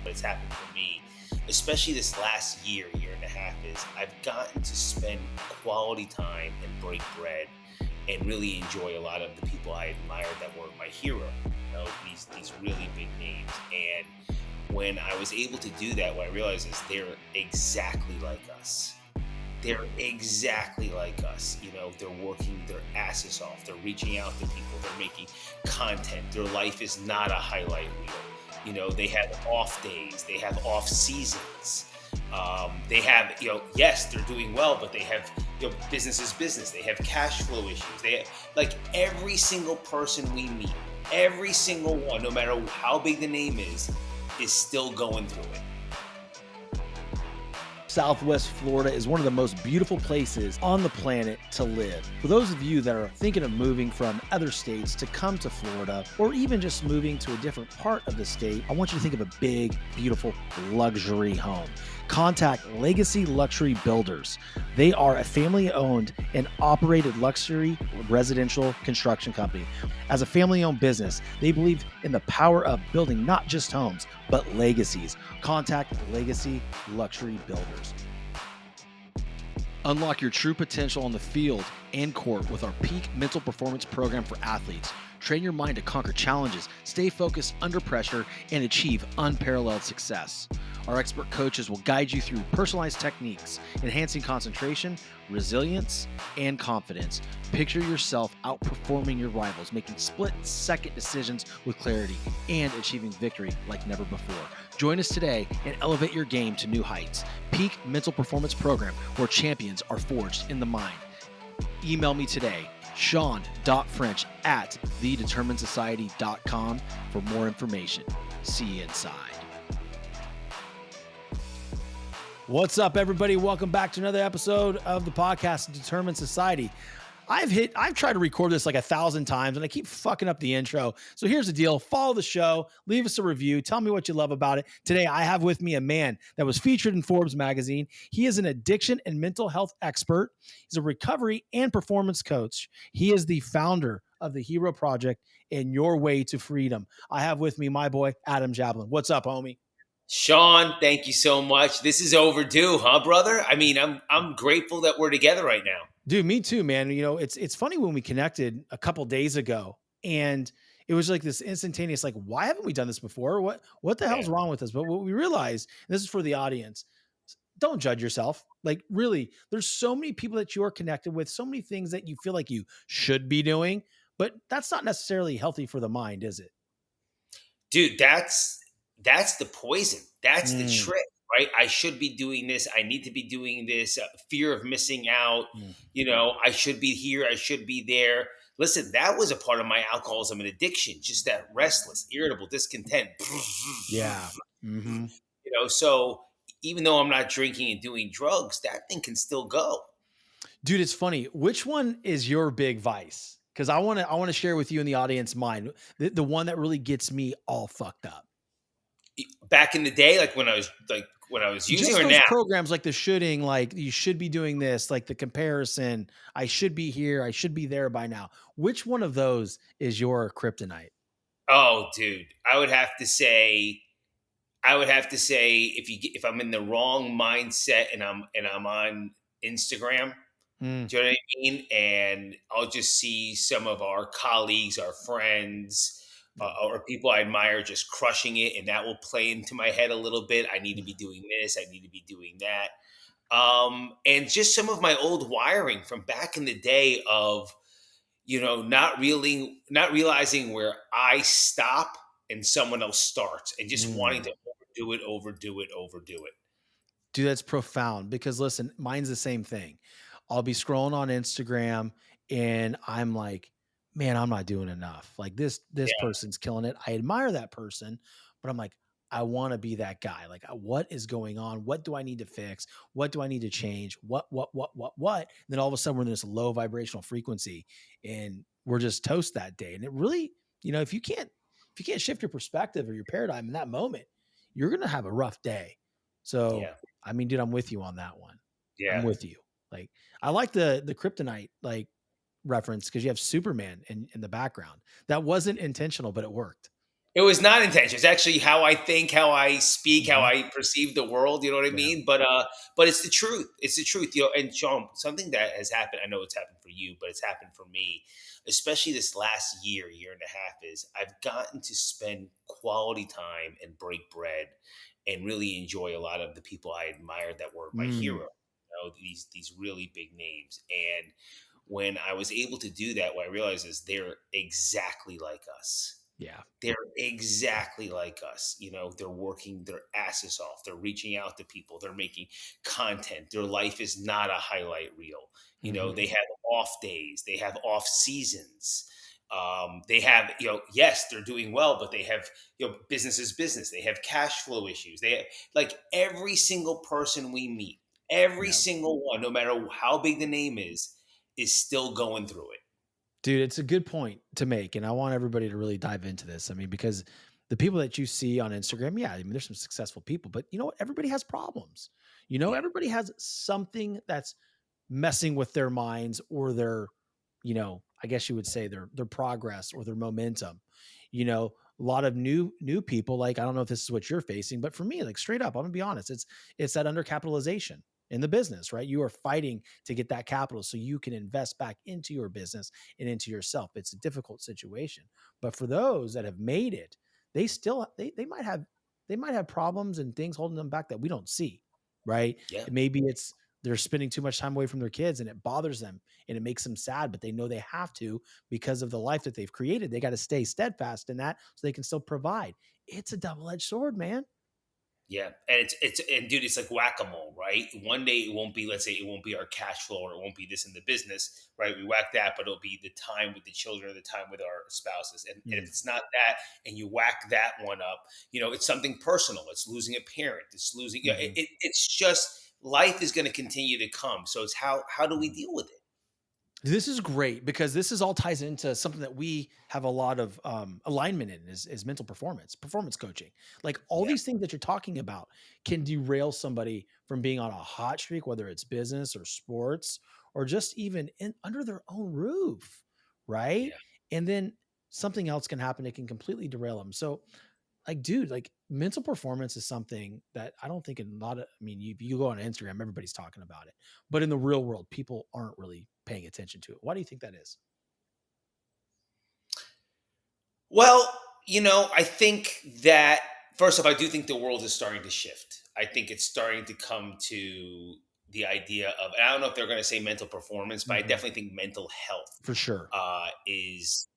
but it's happened for me, especially this last year and a half, is I've gotten to spend quality time and break bread and really enjoy a lot of the people I admired that were my hero. These really big names. And when I was able to do that, what I realized is they're exactly like us. They're exactly like us. They're working their asses off. They're reaching out to people. They're making content. Their life is not a highlight reel. They have off days. They have off seasons. They have, yes, they're doing well, but they have, business is business. They have cash flow issues. They have, like, every single person we meet, every single one, no matter how big the name is still going through it. Southwest Florida is one of the most beautiful places on the planet to live. For those of you that are thinking of moving from other states to come to Florida, or even just moving to a different part of the state, I want you to think of a big, beautiful luxury home. Contact Legacy Luxury Builders. They are a family-owned and operated luxury residential construction company. As a family-owned business, they believe in the power of building not just homes, but legacies. Contact Legacy Luxury Builders. Unlock your true potential on the field and court with our Peak Mental Performance Program for athletes. Train your mind to conquer challenges, stay focused under pressure, and achieve unparalleled success. Our expert coaches will guide you through personalized techniques, enhancing concentration, resilience, and confidence. Picture yourself outperforming your rivals, making split-second decisions with clarity, and achieving victory like never before. Join us today and elevate your game to new heights. Peak Mental Performance Program, where champions are forged in the mind. Email me today, Shawn.French@thedeterminedsociety.com for more information. See you inside. What's up, everybody? Welcome back to another episode of the podcast, Determined Society. I've tried to record this like 1,000 times and I keep fucking up the intro. So here's the deal. Follow the show, leave us a review. Tell me what you love about it. Today, I have with me a man that was featured in Forbes magazine. He is an addiction and mental health expert. He's a recovery and performance coach. He is the founder of the Hero Project and Your Way to Freedom. I have with me my boy, Adam Jablin. What's up, homie? Shawn, thank you so much. This is overdue, huh, brother? I mean, I'm grateful that we're together right now. Dude, me too, man. It's funny when we connected a couple days ago and it was like this instantaneous, like, why haven't we done this before? What the hell's wrong with us? But what we realized, and this is for the audience, don't judge yourself. Like, really, there's so many people that you're connected with, so many things that you feel like you should be doing, but that's not necessarily healthy for the mind, is it? Dude, that's the poison. That's the trick, right? I should be doing this. I need to be doing this. Fear of missing out. I should be here. I should be there. Listen, that was a part of my alcoholism and addiction. Just that restless, irritable, discontent. Yeah. So even though I'm not drinking and doing drugs, that thing can still go. Dude, it's funny. Which one is your big vice? Because I want to share with you in the audience mine, the one that really gets me all fucked up. Back in the day, like when I was using, just or those now programs, like the shooting, like you should be doing this, like the comparison. I should be here. I should be there by now. Which one of those is your kryptonite? Oh, dude, I would have to say if I'm in the wrong mindset and I'm on Instagram, do you know what I mean? And I'll just see some of our colleagues, our friends, or people I admire just crushing it, and that will play into my head a little bit. I need to be doing this. I need to be doing that. And just some of my old wiring from back in the day of, not realizing where I stop and someone else starts, and just wanting to overdo it. Dude, that's profound, because listen, mine's the same thing. I'll be scrolling on Instagram and I'm like, man, I'm not doing enough. Like this person's killing it. I admire that person, but I'm like, I want to be that guy. Like, what is going on? What do I need to fix? What do I need to change? What? And then all of a sudden we're in this low vibrational frequency and we're just toast that day. And it really, if you can't shift your perspective or your paradigm in that moment, you're going to have a rough day. So, I mean, dude, I'm with you on that one. Yeah. I'm with you. Like, I like the kryptonite, reference, because you have Superman in the background. That wasn't intentional, but it worked. It was not intentional. It's actually how I think, how I speak, how Mhm. I perceive the world. You know what I Yeah. mean? But it's the truth. It's the truth. And Sean, something that has happened. I know it's happened for you, but it's happened for me, especially this last year, year and a half. Is I've gotten to spend quality time and break bread, and really enjoy a lot of the people I admired that were my hero. Mm. These really big names. And when I was able to do that, what I realized is they're exactly like us. Yeah. They're exactly like us. They're working their asses off. They're reaching out to people. They're making content. Their life is not a highlight reel. They Mhm. have off days. They have off seasons. They have, yes, they're doing well, but they have, business is business. They have cash flow issues. They have, like every single person we meet, every Yeah. single one, no matter how big the name is still going through it. Dude, it's a good point to make, and I want everybody to really dive into this. I mean, because the people that you see on Instagram, yeah, I mean, there's some successful people, but you know what? Everybody has problems. Yeah. Everybody has something that's messing with their minds or their, I guess you would say their progress or their momentum. A lot of new people, like I don't know if this is what you're facing, but for me, like straight up, I'm gonna be honest, it's that undercapitalization in the business, right? You are fighting to get that capital so you can invest back into your business and into yourself. It's a difficult situation. But for those that have made it, they still they might have problems and things holding them back that we don't see, right? Yeah. Maybe it's they're spending too much time away from their kids and it bothers them and it makes them sad, but they know they have to because of the life that they've created. They got to stay steadfast in that so they can still provide. It's a double-edged sword, man. Yeah, and and dude, it's like whack a mole, right? One day it won't be, let's say, it won't be our cash flow, or it won't be this in the business, right? We whack that, but it'll be the time with the children, or the time with our spouses, and if Mm, it's not that, and you whack that one up, it's something personal. It's losing a parent. It's losing. mhm, It's just life is going to continue to come. So it's how do we mhm. deal with it? This is great because this is all ties into something that we have a lot of alignment in is mental performance coaching. Like all Yeah, these things that you're talking about can derail somebody from being on a hot streak, whether it's business or sports or just even under their own roof, right? yeah, And then something else can happen; it can completely derail them. So like, dude, like mental performance is something that I don't think a lot of, I mean, you go on Instagram, everybody's talking about it, but in the real world, people aren't really paying attention to it. Why do you think that is? Well, I think that first off, I do think the world is starting to shift. I think it's starting to come to the idea of, and I don't know if they're going to say mental performance, but I Mhm. definitely think mental health For sure. is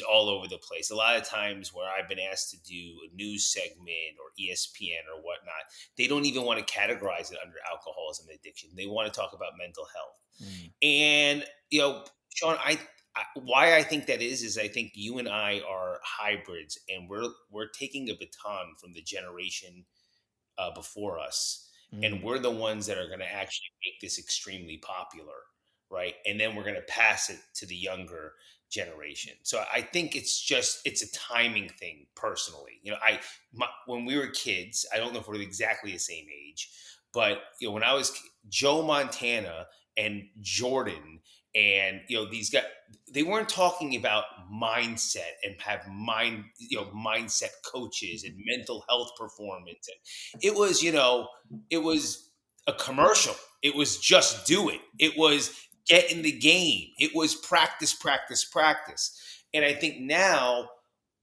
all over the place. A lot of times where I've been asked to do a news segment or ESPN or whatnot, they don't even want to categorize it under alcoholism and addiction. They want to talk about mental health. Mm, And Sean, why I think that is I think you and I are hybrids, and we're taking a baton from the generation before us, and mm. we're the ones that are going to actually make this extremely popular, right? And then we're going to pass it to the younger generation. So I think it's a timing thing. Personally, when we were kids, I don't know if we're exactly the same age, but when I was Joe Montana and Jordan, and these guys, they weren't talking about mindset and have mindset coaches and mental health performance. It was, it was a commercial. It was just do it. It was get in the game. It was practice, practice, practice. And I think now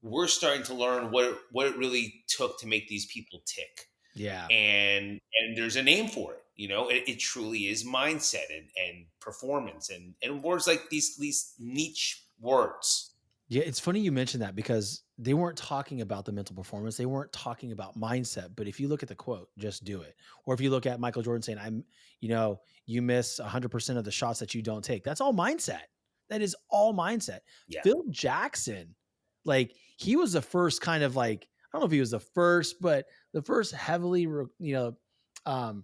we're starting to learn what it really took to make these people tick. Yeah. And there's a name for it. It truly is mindset and performance and words like these niche words. Yeah, it's funny you mentioned that because they weren't talking about the mental performance. They weren't talking about mindset. But if you look at the quote, just do it. Or if you look at Michael Jordan saying, you miss 100% of the shots that you don't take. That's all mindset. That is all mindset. Yeah. Phil Jackson, like he was the first kind of like, I don't know if he was the first, but the first heavily,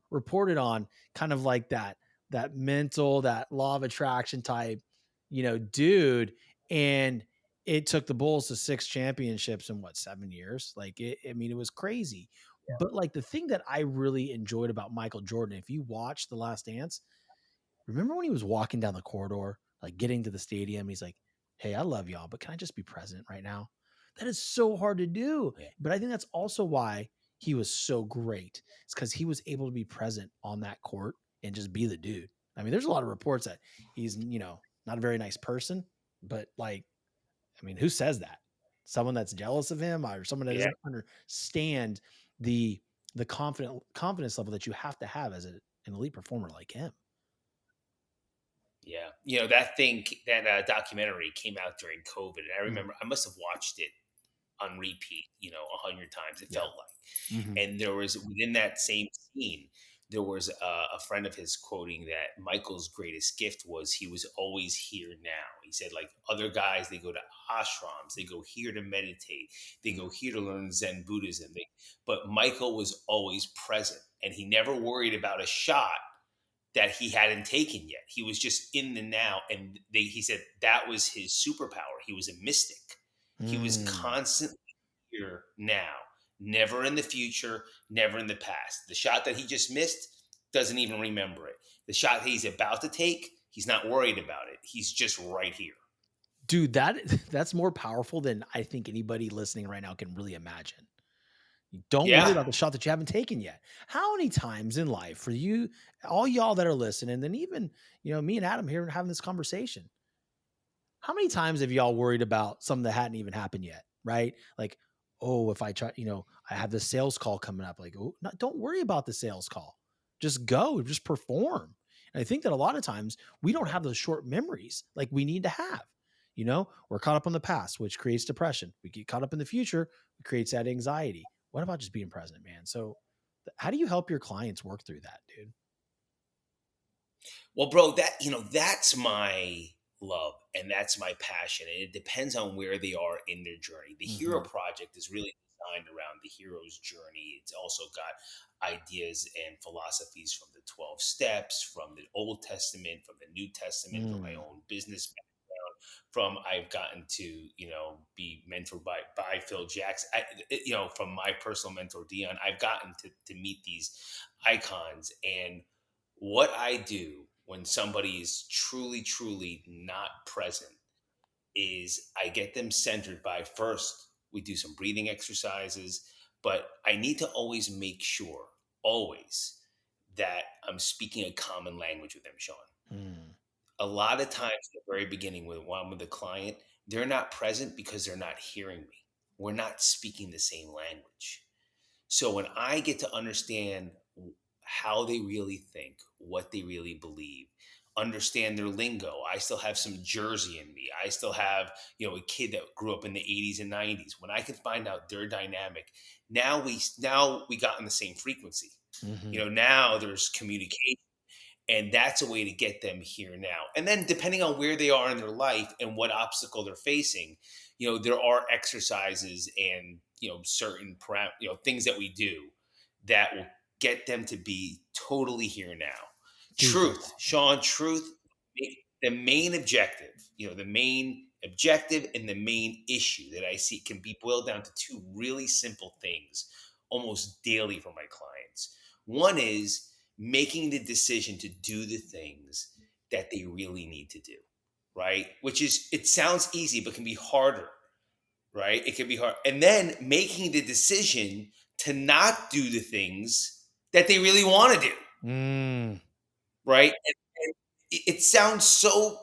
reported on kind of like that mental, that law of attraction type, dude. And it took the Bulls to 6 championships in what, 7 years? Like, I mean, it was crazy. But, like, the thing that I really enjoyed about Michael Jordan, if you watch The Last Dance, remember when he was walking down the corridor, like, getting to the stadium, he's like, "Hey, I love y'all, but can I just be present right now?" That is so hard to do. Yeah. But I think that's also why he was so great. It's because he was able to be present on that court and just be the dude. I mean, there's a lot of reports that he's, not a very nice person, but like, I mean, who says that? Someone that's jealous of him or someone that Yeah. doesn't understand the confidence level that you have to have as an elite performer like him. Yeah. That documentary came out during COVID. And I Mm, remember I must have watched it on repeat, 100 times, it yeah. felt like. Mhm. And there was within that same scene, there was a friend of his quoting that Michael's greatest gift was he was always here now. He said, like other guys, they go to ashrams, they go here to meditate, they go here to learn Zen Buddhism. But Michael was always present and he never worried about a shot that he hadn't taken yet. He was just in the now. And he said that was his superpower. He was a mystic. He was Mm. constantly here now, never in the future, never in the past. The shot that he just missed, doesn't even remember it. The shot he's about to take, he's not worried about it. He's just right here. Dude, that's more powerful than I think anybody listening right now can really imagine. You don't worry Yeah. about the shot that you haven't taken yet. How many times in life for you, all y'all that are listening, and then even, me and Adam here having this conversation, how many times have y'all worried about something that hadn't even happened yet? Right? Like, oh, if I try, I have this sales call coming up. Like, oh, don't worry about the sales call. Just go, just perform. And I think that a lot of times we don't have those short memories like we need to have. We're caught up on the past, which creates depression. We get caught up in the future, it creates that anxiety. What about just being present, man? So, how do you help your clients work through that, dude? Well, bro, that's my love and that's my passion. And it depends on where they are in their journey. The Hero Hmm. Project is really designed around the hero's journey. It's also got ideas and philosophies from the 12 steps, from the Old Testament, from the New Testament, from my Mm. own business background, from I've gotten to, be mentored by Phil Jackson. From my personal mentor, Dion, I've gotten to meet these icons. And what I do when somebody is truly, truly not present is I get them centered by first, we do some breathing exercises, but I need to always make sure, always, that I'm speaking a common language with them, Sean. Mm. A lot of times at the very beginning when I'm with a client, they're not present because they're not hearing me. We're not speaking the same language. So when I get to understand how they really think, what they really believe, understand their lingo. I still have some Jersey in me. I still have, a kid that grew up in the 80s and 90s. When I can find out their dynamic, now we got on the same frequency. Hmm. Now there's communication, and that's a way to get them here now. And then depending on where they are in their life and what obstacle they're facing, there are exercises and certain things that we do that will get them to be totally here now. Dude, that's Truth, awesome. Sean, truth, the main objective, the main objective and the main issue that I see can be boiled down to two really simple things almost daily for my clients. One is making the decision to do the things that they really need to do, right? Which is, it sounds easy, but can be harder, right? It can be hard. And then making the decision to not do the things that they really want to do, Mm. right? And it sounds so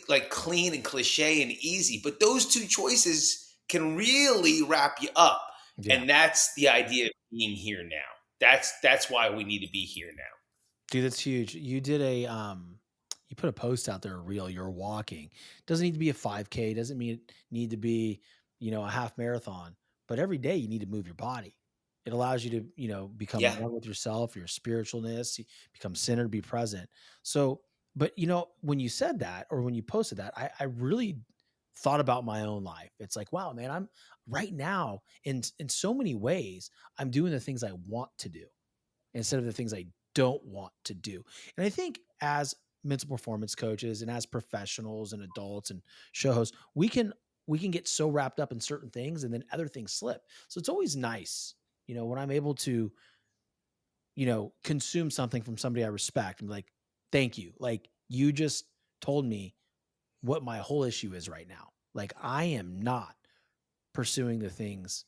like clean and cliche and easy, but those two choices can really wrap you up. Yeah. And that's the idea of being here now. That's why we need to be here now. Dude, that's huge. You put a post out there, a reel, you're walking. Doesn't need to be a 5K, doesn't mean it need to be, a half marathon, but every day you need to move your body. It allows you to, become Yeah. one with yourself, your spiritualness, you become centered, be present. So, but when you said that or when you posted that, I really thought about my own life. It's like, wow, man, I'm right now in so many ways, I'm doing the things I want to do instead of the things I don't want to do. And I think as mental performance coaches and as professionals and adults and show hosts, we can get so wrapped up in certain things and then other things slip. So it's always nice, when I'm able to, consume something from somebody I respect and be like, thank you. Like you just told me what my whole issue is right now. Like I am not pursuing the things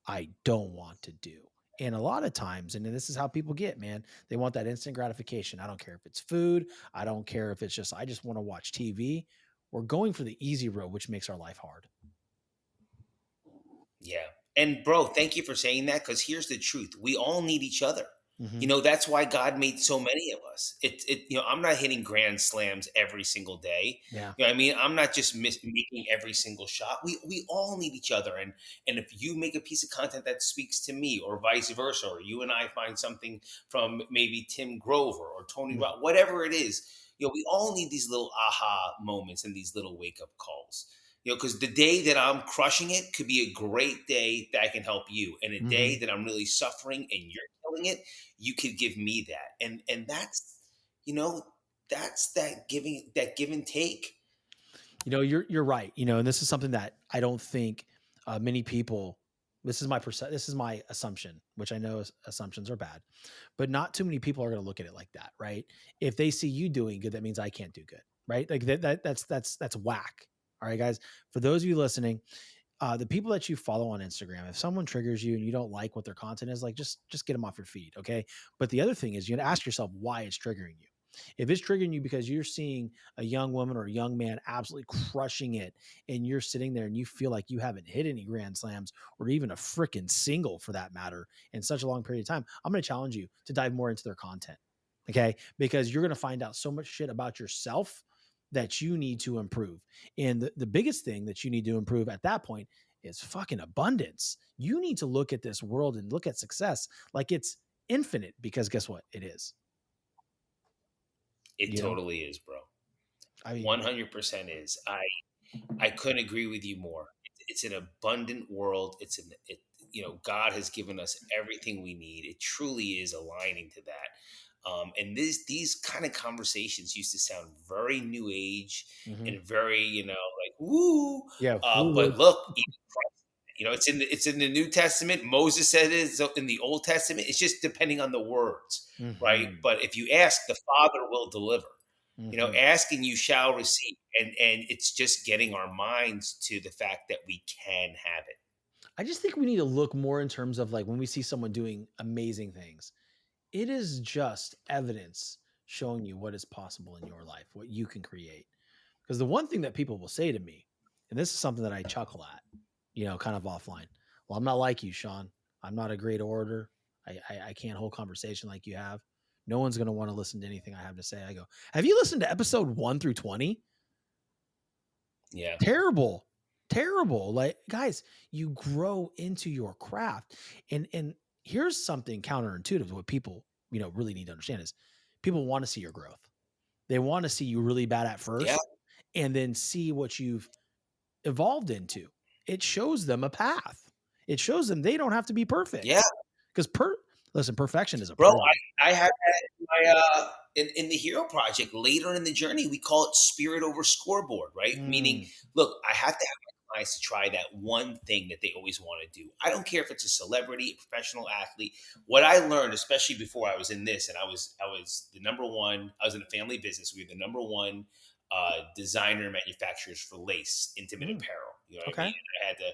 I don't want to do. And a lot of times, and this is how people get, man, they want that instant gratification. I don't care if it's food. I don't care if it's just, I just want to watch TV. We're going for the easy road, which makes our life hard. Yeah. And bro, thank you for saying that, because here's the truth. We all need each other. Mm-hmm. That's why God made so many of us. I'm not hitting grand slams every single day. Yeah. What I mean? I'm not just making every single shot. We all need each other. And if you make a piece of content that speaks to me, or vice versa, or you and I find something from maybe Tim Grover or Tony Robb, whatever it is, we all need these little aha moments and these little wake up calls. Because the day that I'm crushing it could be a great day that I can help you, and a Mm-hmm. day that I'm really suffering and you're killing it, you could give me that. And you know that's that give and take. You're right. And this is something that I don't think many people. This is this is my assumption, which I know assumptions are bad, but not too many people are going to look at it like that, right? If they see you doing good, that means I can't do good, right? Like that's whack. All right, guys. For those of you listening, the people that you follow on Instagram, if someone triggers you and you don't like what their content is, like just get them off your feed, okay? But the other thing is, you got to ask yourself why it's triggering you. If it's triggering you because you're seeing a young woman or a young man absolutely crushing it, and you're sitting there and you feel like you haven't hit any grand slams or even a freaking single for that matter in such a long period of time, I'm going to challenge you to dive more into their content, okay? Because you're going to find out so much shit about yourself that you need to improve. And the biggest thing that you need to improve at that point is fucking abundance. You need to look at this world and look at success like it's infinite, because guess what? It is. It You know, totally is, bro. I mean, 100% is. I couldn't agree with you more. It's an abundant world. God has given us everything we need. It truly is aligning to that. And these kind of conversations used to sound very new age mhm. and very, like woo. Yeah. But look, even Christ, it's in the New Testament. Moses said it. So in the Old Testament. It's just depending on the words, right? Mhm. But if you ask, the Father will deliver. Mhm. Ask and you shall receive. And it's just getting our minds to the fact that we can have it. I just think we need to look more in terms of like when we see someone doing amazing things, it is just evidence showing you what is possible in your life, what you can create. Because the one thing that people will say to me, and this is something that I chuckle at, kind of offline. Well, I'm not like you, Shawn. I'm not a great orator. I can't hold conversation like you have. No one's going to want to listen to anything I have to say. I go, have you listened to episode 1 through 20? Yeah. Terrible. Terrible. Like, guys, you grow into your craft. And here's something counterintuitive to what people, really need to understand is people want to see your growth. They want to see you really bad at Yeah. first and then see what you've evolved into. It shows them a path. It shows them they don't have to be Yeah. perfect. Because listen, perfection is a Bro, prison. I have that in in the Hero Project. Later in the journey, we call it spirit over scoreboard, right? Meaning, Mm, look, I have to have my clients to try that one thing that they always want to do. I don't care if it's a celebrity, a professional athlete. What I learned, especially before I was in this, and I was the number one. I was in a family business. We were the number one designer manufacturers for lace, intimate mm, apparel. You know what I mean? okay. And I had to.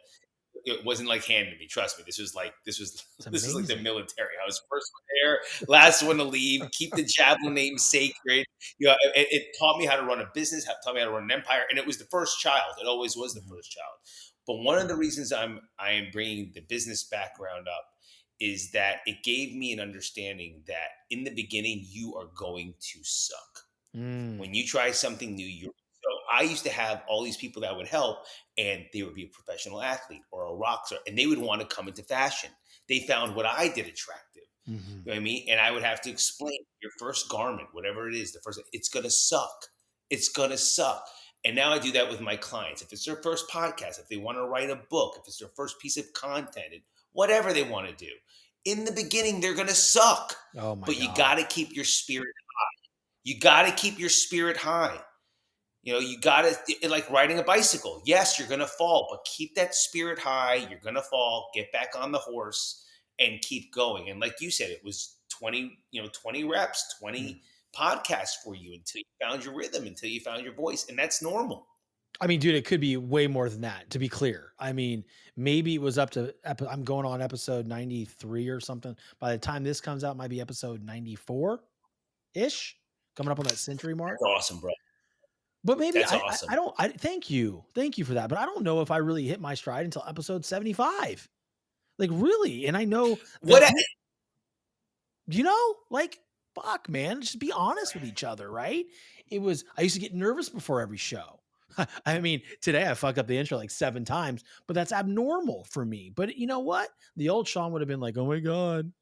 It wasn't like handed to me. Trust me. This was It's this is like the amazing. military. I was first one there, last one to leave. Keep the Jablin name sacred. It taught me how to run a business. Taught me how to run an empire, and it was the first child. It always was the Mhm. first child. But one of the reasons I am bringing the business background up is that it gave me an understanding that in the beginning you are going to suck. Mm, When you try something new, so I used to have all these people that would help, and they would be a professional athlete or a rock star, and they would want to come into fashion. They found what I did attractive. mhm. You know what I mean? And I would have to explain your first garment, whatever it is, it's gonna suck. It's gonna suck. And now I do that with my clients. If it's their first podcast, if they want to write a book, if it's their first piece of content, whatever they want to do. In the beginning, they're gonna suck. Oh my But you God. gotta keep your spirit. You gotta keep your spirit high. You got to, like riding a bicycle. Yes, you're going to fall, but keep that spirit high. You're going to fall, get back on the horse and keep going. And like you said, it was 20, 20 reps, Mm. 20 podcasts for you until you found your rhythm, until you found your voice. And that's normal. I mean, dude, it could be way more than that, to be clear. I mean, maybe it was up to I'm going on episode 93 or something. By the time this comes out, it might be episode 94-ish, coming up on that century mark. That's awesome, bro. But maybe That's I awesome. don't I thank you. Thank you for that. But I don't know if I really hit my stride until episode 75. Like, really? And I know What that I, like, fuck, man, just be honest with each other, right? I used to get nervous before every show. I mean, today I fucked up the intro like 7 times, but that's abnormal for me. But you know what? The old Shawn would have been like, "Oh my god,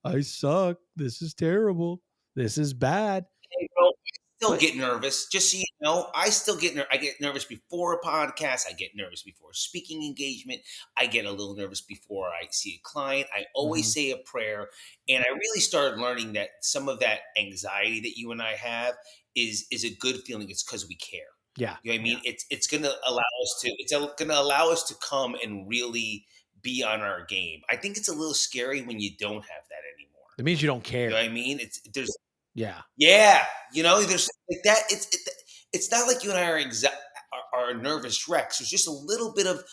I suck. This is terrible. This is bad." Hey, bro, I still But get nervous. Just so you know, I still I get nervous before a podcast. I get nervous before a speaking engagement. I get a little nervous before I see a client. I always Mhm. say a prayer, and I really started learning that some of that anxiety that you and I have is a good feeling. It's because we care. Yeah, You know what I yeah. mean? It's going to allow us to. Going to allow us to come and really be on our game. I think it's a little scary when you don't have that anymore. It means you don't You know care. what I mean? There's Yeah. yeah, there's like that. It's not like you and I are nervous wrecks. There's just a little bit of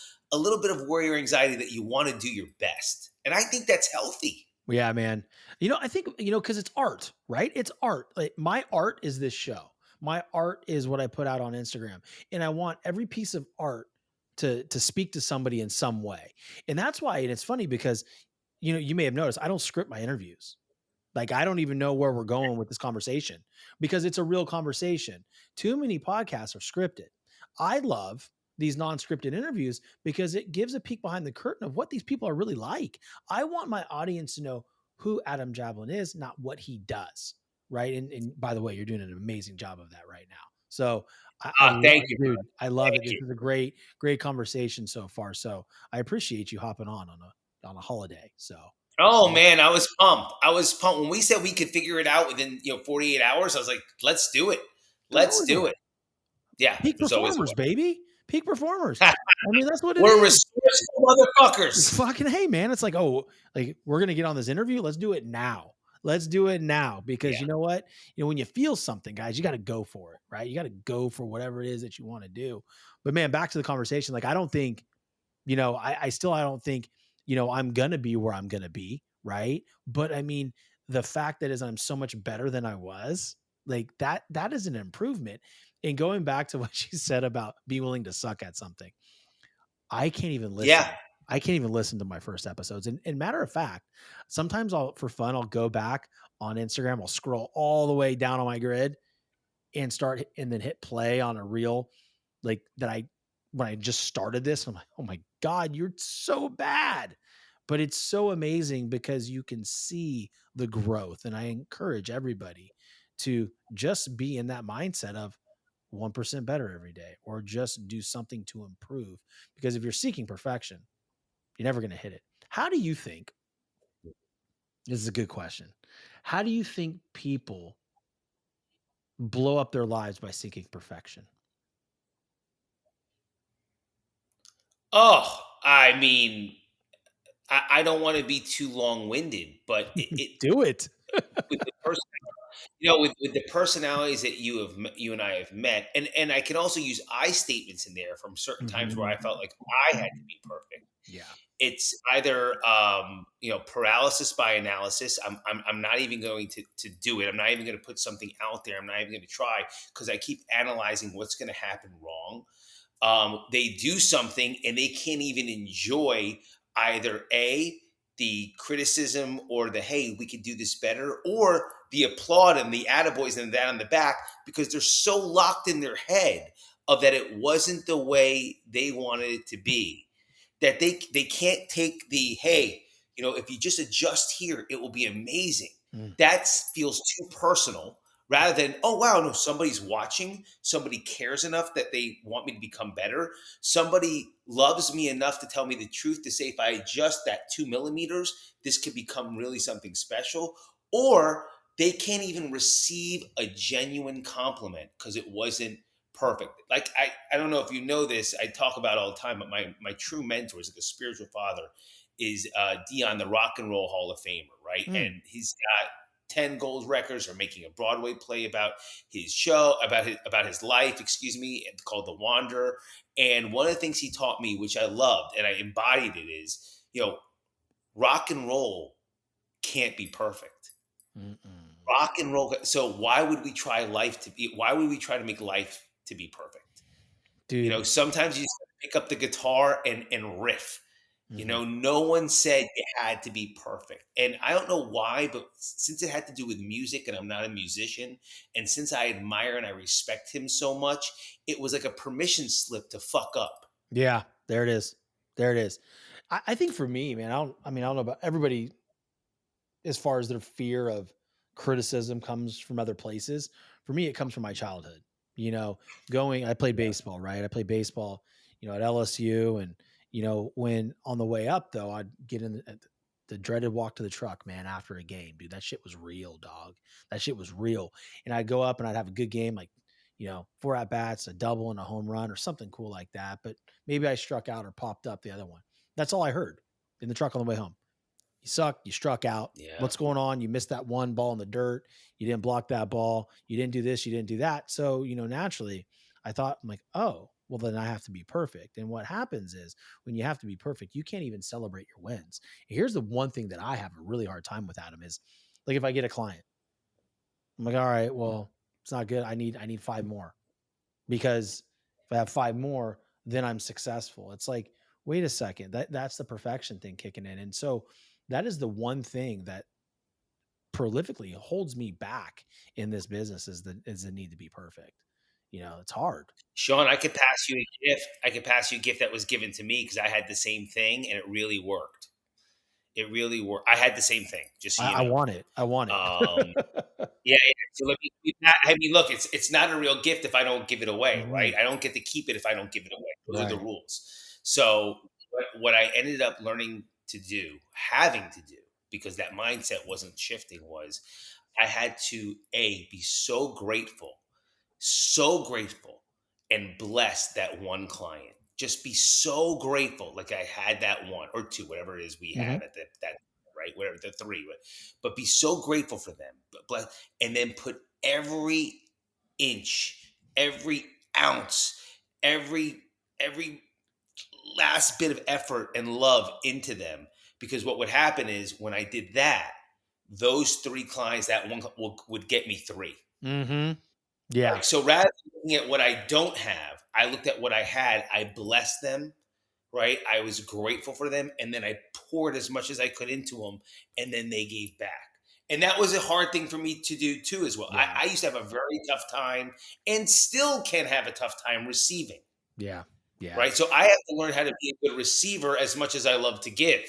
worry or anxiety that you want to do your best, and I think that's healthy. Yeah, man. I think, because it's art, right? It's art. Like, my art is this show. My art is what I put out on Instagram. And I want every piece of art to speak to somebody in some way. And that's why, and it's funny because, you may have noticed I don't script my interviews. Like, I don't even know where we're going with this conversation because it's a real conversation. Too many podcasts are scripted. I love these non-scripted interviews because it gives a peek behind the curtain of what these people are really like. I want my audience to know who Adam Jablin is, not what he does. Right. And by the way, you're doing an amazing job of that right now. So Thank you, bro. dude, I love it. Thank This you. is a great, great conversation so far. So I appreciate you hopping on a holiday. So Oh man, I was pumped. I was pumped when we said we could figure it out within 48 hours. I was like, let's do it. there's Let's always a do way. it. Yeah, Peak there's always a performers, baby. Peak performers. I mean, that's what it We're is. resourceful motherfuckers. Fucking hey, man. It's like, oh, like, we're gonna get on this interview. Let's do it now. Let's do it now. Because Yeah, you know what? When you feel something, guys, you got to go for it, right? You got to go for whatever it is that you want to do. But man, back to the conversation. Like, I don't think, I don't think, I'm gonna be where I'm gonna be, right? But I mean, the fact that is I'm so much better than I was, like, that is an improvement. And going back to what you said about being willing to suck at something, I can't even yeah. listen. I can't even listen to my first episodes. And matter of fact, sometimes for fun, I'll go back on Instagram, I'll scroll all the way down on my grid and then hit play on a reel like that when I just started this. I'm like, oh my God, you're so bad. But it's so amazing because you can see the growth. And I encourage everybody to just be in that mindset of 1% better every day or just do something to improve. Because if you're seeking perfection, you're never going to hit it. How do you think? This is a good question. How do you think people blow up their lives by seeking perfection? Oh, I mean, I don't want to be too long winded, but Do it. with the person, with the personalities that you and I have met, and I can also use I statements in there from certain times where Mhm. I felt like I had to be perfect. Yeah. It's either paralysis by analysis. I'm not even going to do it. I'm not even going to put something out there. I'm not even going to try because I keep analyzing what's going to happen wrong. They do something and they can't even enjoy either the criticism or the hey, we could do this better, or the applaud and the attaboys and that on the back because they're so locked in their head of that it wasn't the way they wanted it to be that they can't take the hey, if you just adjust here, it will be amazing. Mm. That feels too personal rather than, oh wow, no, somebody's watching, somebody cares enough that they want me to become better, somebody loves me enough to tell me the truth to say if I adjust that 2 millimeters, this could become really something special, or they can't even receive a genuine compliment because it wasn't perfect. Like I don't know if you know this, I talk about it all the time, but my true mentor is like a spiritual father is Dion, the Rock and Roll Hall of Famer, right? Mm. And he's got 10 gold records or making a Broadway play about his show, about his life, excuse me, called The Wanderer. And one of the things he taught me, which I loved and I embodied it, is, rock and roll can't be perfect. Mm-mm. Rock and roll. So why would we try why would we try to make life to be perfect? Dude. Sometimes you just pick up the guitar and riff. Mhm. No one said it had to be perfect. And I don't know why, but since it had to do with music and I'm not a musician, and since I admire and I respect him so much, it was like a permission slip to fuck up. Yeah, there it is. There it is. I think for me, man, I don't know about everybody as far as their fear of criticism comes from other places. For me, it comes from my childhood. You know, I played Yeah. baseball, right? I played baseball, at LSU. And, when on the way up, though, I'd get in the dreaded walk to the truck, man, after a game, dude. That shit was real, dog. That shit was real. And I'd go up and I'd have a good game, like, 4 at bats, a double and a home run or something cool like that. But maybe I struck out or popped up the other one. That's all I heard in the truck on the way home. You sucked. You struck out. Yeah. What's going on? You missed that one ball in the dirt. You didn't block that ball. You didn't do this. You didn't do that. So, naturally, I'm like, oh, well, then I have to be perfect. And what happens is when you have to be perfect, you can't even celebrate your wins. Here's the one thing that I have a really hard time with, Adam, is like if I get a client, I'm like, all right, well, it's not good. I need five more, because if I have five more, then I'm successful. It's like, wait a second, that's the perfection thing kicking in. And so that is the one thing that prolifically holds me back in this business, is the need to be perfect. It's hard. Sean, I could pass you a gift. I could pass you a gift that was given to me because I had the same thing and it really worked. It really worked. I had the same thing, just so you I know. want it. I want it. Um, yeah, yeah. So I mean, look, it's not a real gift if I don't give it away, right? Mhm. I don't get to keep it if I don't give it away. Those are the Right. rules. So what I ended up learning to do, having to do, because that mindset wasn't shifting, was I had to be so grateful and blessed that one client. Just be so grateful, like I had that one or two, whatever it is we Mhm. have at that right, whatever the three, but be so grateful for them, and then put every inch, every ounce, every every last bit of effort and love into them. Because what would happen is when I did that, those three clients, that one would get me three. Mhm. Yeah. Right? So rather than looking at what I don't have, I looked at what I had. I blessed them, right? I was grateful for them, and then I poured as much as I could into them, and then they gave back. And that was a hard thing for me to do too, as well. Yeah. I used to have a very tough time, and still can have a tough time receiving, Yeah. Yeah. right? So I have to learn how to be a good receiver as much as I love to give.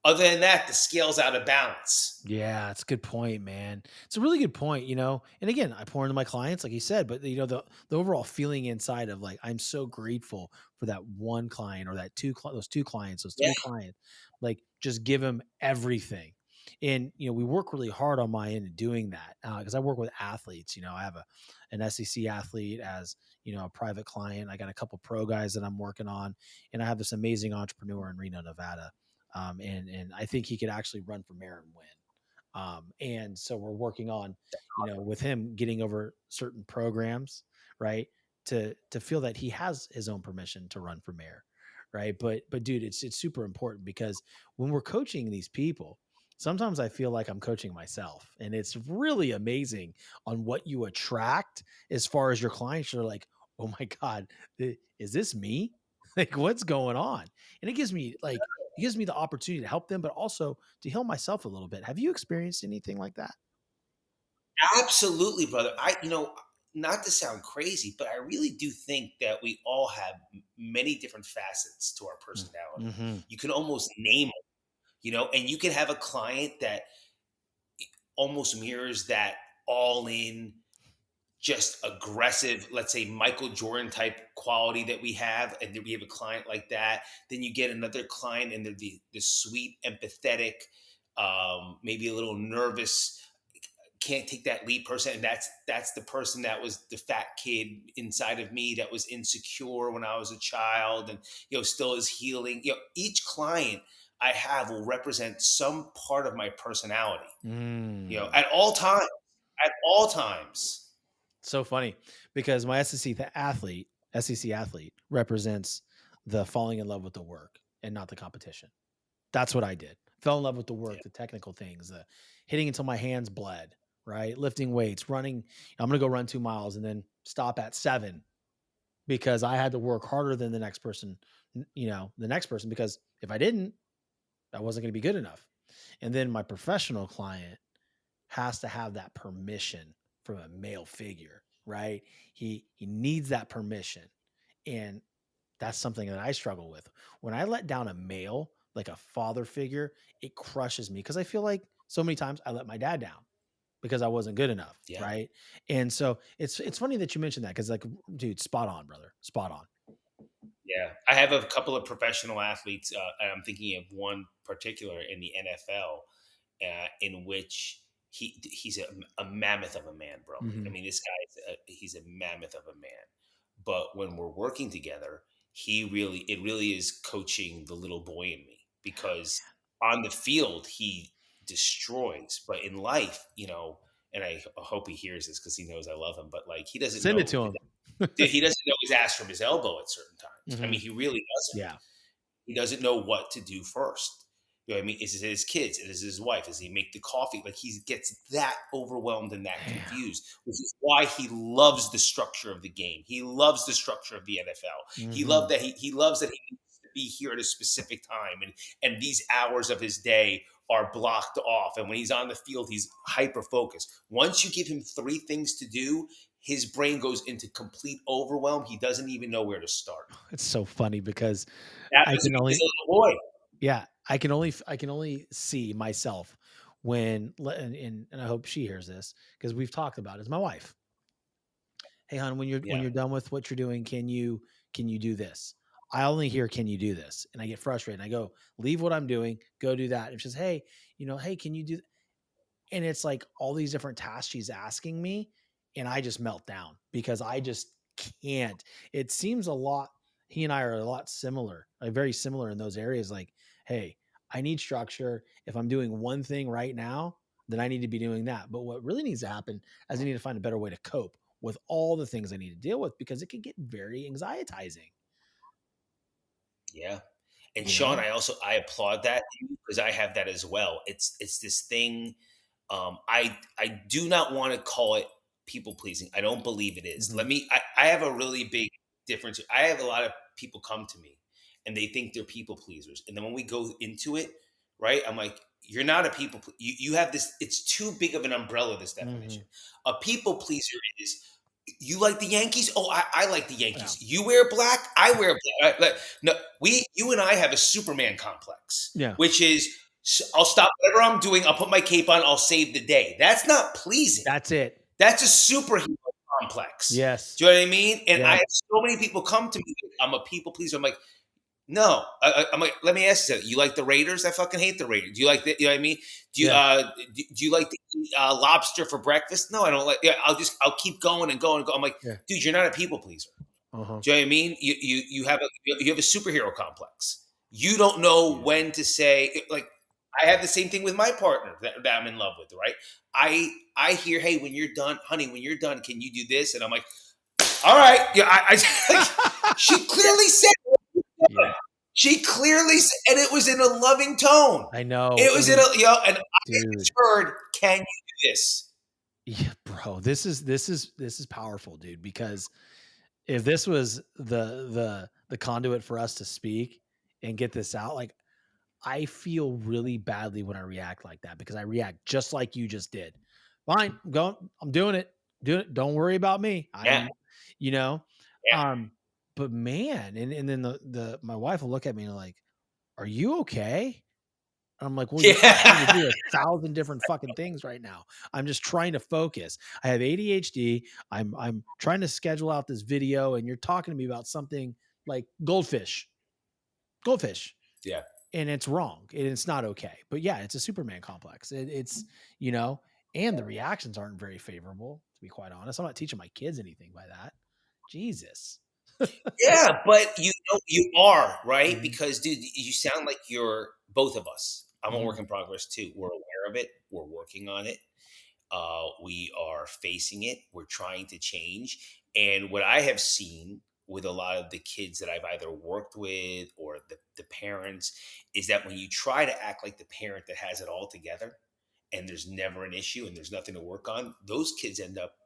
Other than that, the scale's out of balance. Yeah, it's a good point, man. It's a really good point, And again, I pour into my clients, like you said, but the overall feeling inside of like I'm so grateful for that one client or those two clients, those Yeah, three clients. Like just give them everything. And we work really hard on my end of doing that because I work with athletes. I have an SEC athlete as a private client. I got a couple pro guys that I'm working on, and I have this amazing entrepreneur in Reno, Nevada, and I think he could actually run for mayor and win. And so we're working on, with him getting over certain programs, right? To feel that he has his own permission to run for mayor, right? But dude, it's super important because when we're coaching these people, sometimes I feel like I'm coaching myself, and it's really amazing on what you attract as far as your clients are like, oh my god, is this me? Like what's going on? And it gives me the opportunity to help them, but also to heal myself a little bit. Have you experienced anything like that? absolutely, brother. Not to sound crazy, but I really do think that we all have many different facets to our personality. Mm-hmm. You can almost name them, and you can have a client that almost mirrors that all in, just aggressive, let's say Michael Jordan type quality that we have, and then we have a client like that. Then you get another client, and they're the sweet, empathetic, maybe a little nervous, can't take that lead person, and that's the person that was the fat kid inside of me that was insecure when I was a child, and still is healing. Each client I have will represent some part of my personality, Mm. at all times, at all times. So funny because my SEC athlete represents the falling in love with the work and not the competition. That's what I did. Fell in love with the Yeah. work, the technical things, the hitting until my hands bled, right? Lifting weights, running. I'm going to go run 2 miles and then stop at 7 because I had to work harder than the next person, the next person, because if I didn't, I wasn't going to be good enough. And then my professional client has to have that permission from a male figure, right? He needs that permission. And that's something that I struggle with. When I let down a male, like a father figure, it crushes me because I feel like so many times I let my dad down because I wasn't good enough, Yeah. right? And so it's funny that you mentioned that because, like, dude, spot on, brother, spot on. Yeah, I have a couple of professional athletes, and I'm thinking of one particular in the NFL, in which he's a mammoth of a man, bro. I Mhm. mean, this guy he's a mammoth of a man. But when we're working together, it really is coaching the little boy in me because on the field he destroys, but in life, and I hope he hears this because he knows I love him, but like he doesn't Send it know to him. Dude, he doesn't know his ass from his elbow at certain times. I mean, Mhm. he really doesn't. Yeah. He doesn't know what to do first. You know what I mean? Is it his kids? Is it his wife? Does he make the coffee? Like he gets that overwhelmed and that Man. confused, which is why he loves the structure of the game. He loves the structure of the NFL. Mhm. He loves that he needs to be here at a specific time and these hours of his day are blocked off. And when he's on the field, he's hyper focused. Once you give him three things to do, his brain goes into complete overwhelm. He doesn't even know where to start. It's so funny because That I was can me as only a little boy. yeah, I can only see myself and I hope she hears this because we've talked about it, is my wife. Hey hon, when Yeah. you're done with what you're doing, can you do this? I only hear can you do this? And I get frustrated. I go, leave what I'm doing, go do that. And she says, hey, hey, can you do and it's like all these different tasks she's asking me, and I just melt down because I just can't. It seems a lot. He and I are a lot similar, like very similar in those areas. Like, hey, I need structure. If I'm doing one thing right now, then I need to be doing that. But what really needs to happen is I need to find a better way to cope with all the things I need to deal with because it can get very anxietizing. Yeah. And You Sean, know? I applaud that because I have that as well. It's this thing. I do not want to call it people pleasing. I don't believe it is. Hmm. I have a really big difference. I have a lot of people come to me and they think they're people pleasers. And then when we go into it, right, I'm like, you're not a you have this, it's too big of an umbrella, this Hmm. definition. A people pleaser is you like the Yankees? Oh, I like the Yeah. Yankees. You wear black? I wear black. No, you and I have a Superman complex, Yeah. which is I'll stop whatever I'm doing. I'll put my cape on. I'll save the day. That's not pleasing. That's it. That's a superhero complex. Yes. Do you know what I mean? And I Yes. have so many people come to me. I'm a people pleaser. I'm like, no. I'm like, let me ask you. You like the Raiders? I fucking hate the Raiders. Do you like the? You know what I mean? Yeah. Do you like to eat lobster for breakfast? No, I don't like. Yeah, I'll keep going and going and go. I'm like, Yeah. dude, you're not a people pleaser. Uh-huh. Do you know what I mean? You have a superhero complex. You don't know Yeah. when to say like I have the same thing with my partner that I'm in love with, right? I hear, hey, when you're done, honey, when you're done, can you do this? And I'm like, all right. Yeah, she clearly said Yeah. she clearly said, and it was in a loving tone. I know. It was in And a and I dude, just heard, can you do this? yeah, bro, this is powerful, dude, because if this was the conduit for us to speak and get this out, like I feel really badly when I react like that because I react just like you just did. Fine, I'm going, I'm doing it. Doing it. Don't worry about me. Yeah, You know, yeah, um, but man, and then the my wife will look at me and like, are you okay? I'm like, well, you're asking me to yeah, do 1,000 different fucking things right now. I'm just trying to focus. I have ADHD. I'm trying to schedule out this video, and you're talking to me about something like goldfish, yeah. and it's wrong, and it's not okay. But yeah, it's a Superman complex. You know, and the reactions aren't very favorable. To be quite honest, I'm not teaching my kids anything by that. Jesus. Yeah, but you are, right? Mhm. Because, dude, you sound like you're both of us. I'm a Mhm. work in progress too. We're aware of it. We're working on it. We are facing it. We're trying to change. And what I have seen with a lot of the kids that I've either worked with or the parents is that when you try to act like the parent that has it all together and there's never an issue and there's nothing to work on, those kids end up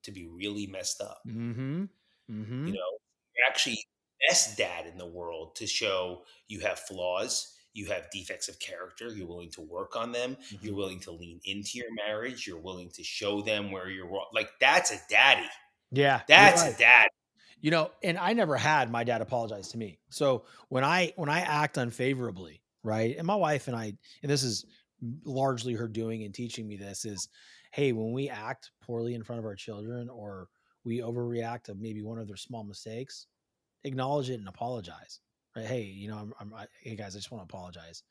to be really messed up. Mhm. You Mhm. know, you're actually the best dad in the world to show you have flaws, you have defects of character, you're willing to work on them, you're Mhm. willing to lean into your marriage, you're willing to show them where you're wrong. Like that's a daddy. Yeah, you're That's a right. dad. And I never had my dad apologize to me. So when I act unfavorably, right? And my wife and I, and this is largely her doing and teaching me this is, hey, when we act poorly in front of our children or we overreact to maybe one of their small mistakes, acknowledge it and apologize. Right? Hey, hey guys, I just want to apologize.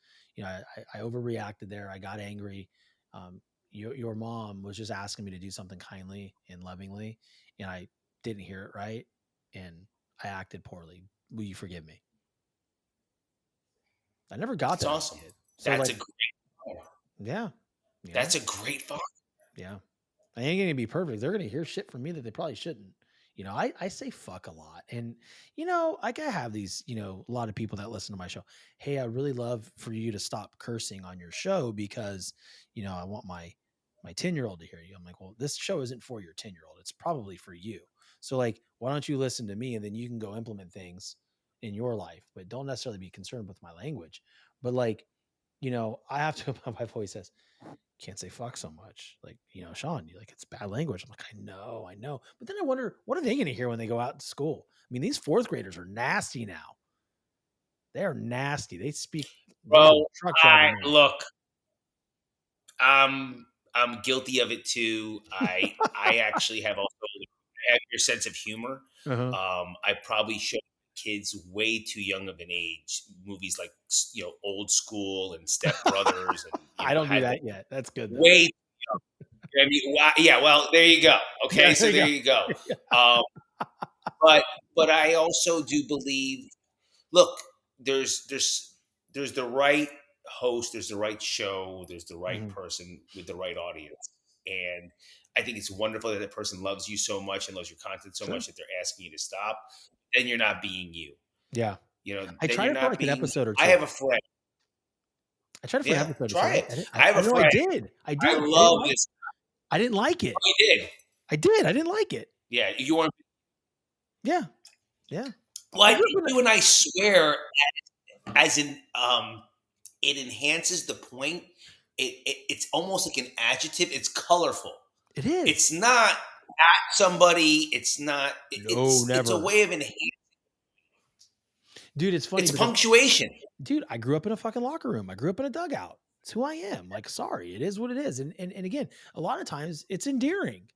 I overreacted there. I got angry. Um, your mom was just asking me to do something kindly and lovingly, and I didn't hear it right, and I acted poorly. Will you forgive me? I never got That's that as a awesome. kid. So That's like, a great father. yeah, you know, That's a great father. yeah. I ain't gonna be perfect. They're gonna hear shit from me that they probably shouldn't. I say fuck a lot. And like I have these, a lot of people that listen to my show. Hey, I really love for you to stop cursing on your show because, I want my 10-year-old to hear you. I'm like, well, this show isn't for your 10-year-old. It's probably for you. So like, why don't you listen to me and then you can go implement things in your life, but don't necessarily be concerned with my language. But like, I have to my wife always says, can't say fuck so much. Like, Shawn, you like it's bad language. I'm like, I know. But then I wonder, what are they going to hear when they go out to school? I mean, these fourth graders are nasty now. They're nasty. They speak like a Bro, truck driver now. look, I'm guilty of it too. I actually have your sense of humor. Uh-huh. I probably showed kids way too young of an age movies like Old School and Step Brothers, and I don't do had them that yet. That's good though. way. I mean, yeah. Well, there you go. Okay, Yeah, there so you there go. you go. Um, but I also do believe, look, there's the right host, there's the right show, there's the right Mhm. person with the right audience. And I think it's wonderful that that person loves you so much and loves your content so Sure. much that they're asking you to stop. Then you're not being you. Yeah. I Then tried you're it for not like an being episode or I two. have a friend. I tried it for an Yeah, episode or two. try I it. didn't, I have a I know I friend. did. I I did. love this. I didn't like Oh, it. you did. I did. I didn't like it. Yeah, you want. Yeah. Yeah. Well, I I grew think up in a, you and I swear as in it enhances the point. It's almost like an adjective. It's colorful. it is. It's not at somebody. It's not. No, It's a never. way of enhancing. Dude, it's funny It's because punctuation. dude, I grew up in a fucking locker room. I grew up in a dugout. It's who I am. Like, sorry, it is what it is. And again, a lot of times it's endearing.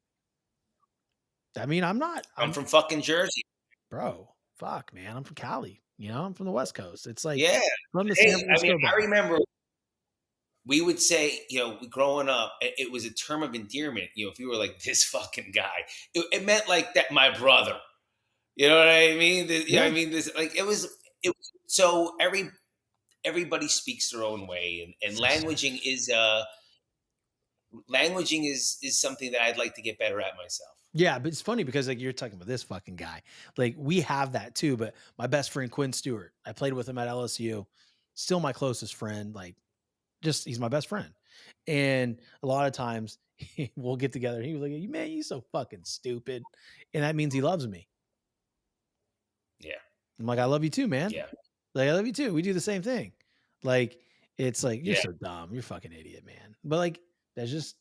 I mean, I'm I'm from fucking Jersey. bro, fuck, man. I'm from Cali. I'm from the West Coast. It's like Yeah. from the San Hey, I mean, Francisco I Bay. remember we would say, growing up, it was a term of endearment. If you were like this fucking guy, it meant like that, my brother. You know what I mean? Yeah. I mean, this like it was so everybody speaks their own way, and languaging is something that I'd like to get better at myself. Yeah, but it's funny because like you're talking about this fucking guy. Like we have that too, but my best friend Quinn Stewart, I played with him at LSU, still my closest friend. Like just he's my best friend. And a lot of times we'll get together. And he was like, "You man, you so fucking stupid," and that means he loves me. Yeah, I'm like, "I love you too, man. yeah, Like I love you too. We do the same thing." Like it's like you're yeah. so dumb. You're a fucking idiot, man. But like that's just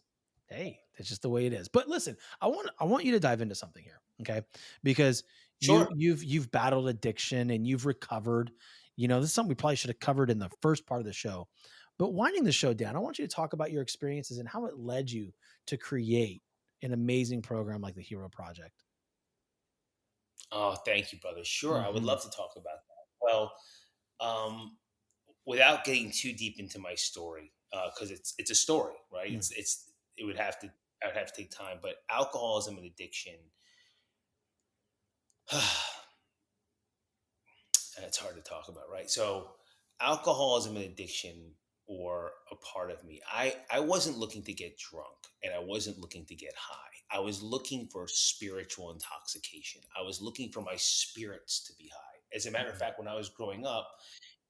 hey, that's just the way it is. But listen, I want you to dive into something here, okay? Because Sure. you've battled addiction and you've recovered. This is something we probably should have covered in the first part of the show. But winding the show down, I want you to talk about your experiences and how it led you to create an amazing program like the Hero Project. Oh, thank you, brother. Sure, I would Mhm. love to talk about that. Well, um, without getting too deep into my story, because it's a story, right? Mm. It would have to I would have to take time. But alcoholism and addiction. it's hard to talk about, right? So alcoholism and addiction or a part of me. I wasn't looking to get drunk and I wasn't looking to get high. I was looking for spiritual intoxication. I was looking for my spirits to be high. As a matter of Mm. fact, when I was growing up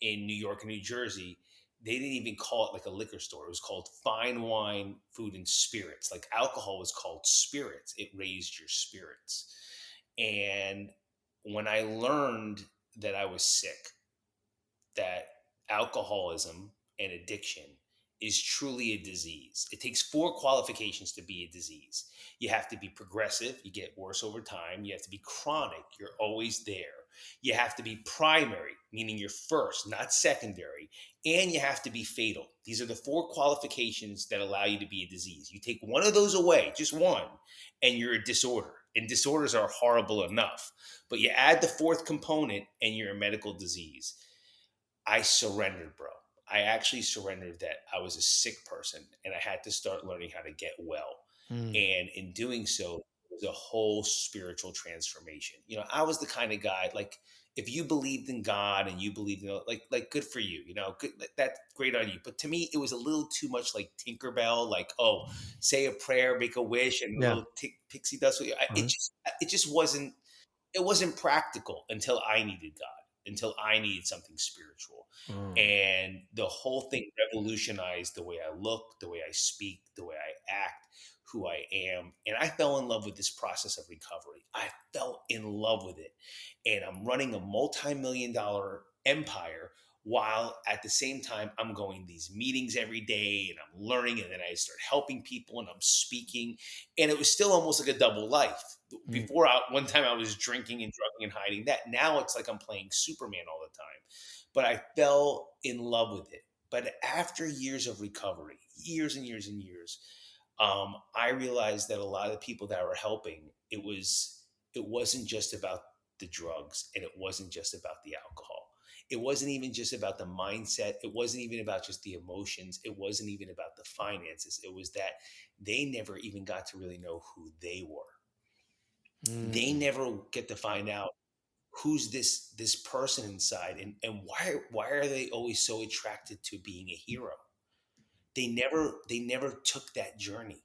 in New York and New Jersey, they didn't even call it like a liquor store. It was called fine wine, food, and spirits. Like alcohol was called spirits. It raised your spirits. And when I learned that I was sick, that alcoholism and addiction is truly a disease. It takes four qualifications to be a disease. You have to be progressive, you get worse over time. You have to be chronic, you're always there. You have to be primary, meaning you're first, not secondary. And you have to be fatal. These are the four qualifications that allow you to be a disease. You take one of those away, just one, and you're a disorder. And disorders are horrible enough. But you add the fourth component, and you're a medical disease. I surrendered, bro. I actually surrendered that I was a sick person and I had to start learning how to get well. Mm. And in doing so, it was a whole spiritual transformation. I was the kind of guy like if you believed in God and you believed in like good for you, good, that's great on you. But to me, it was a little too much like Tinkerbell, like say a prayer, make a wish, and a Yeah. little pixie dust. Uh-huh. It just wasn't practical until I needed God, until I needed something spiritual. Mm. And the whole thing revolutionized the way I look, the way I speak, the way I act, who I am. And I fell in love with this process of recovery. I fell in love with it. And I'm running a multi-million-dollar empire while at the same time I'm going to these meetings every day and I'm learning, and then I start helping people and I'm speaking, and it was still almost like a double life. Mm. Before, one time I was drinking and drugging and hiding that. Now it's like I'm playing Superman all the time. But I fell in love with it. But after years of recovery, years and years and years, I realized that a lot of the people that were helping, it wasn't just about the drugs and it wasn't just about the alcohol. It wasn't even just about the mindset. It wasn't even about just the emotions. It wasn't even about the finances. It was that they never even got to really know who they were. They Mm. never get to find out who's this person inside, and why are they always so attracted to being a hero. They never took that journey.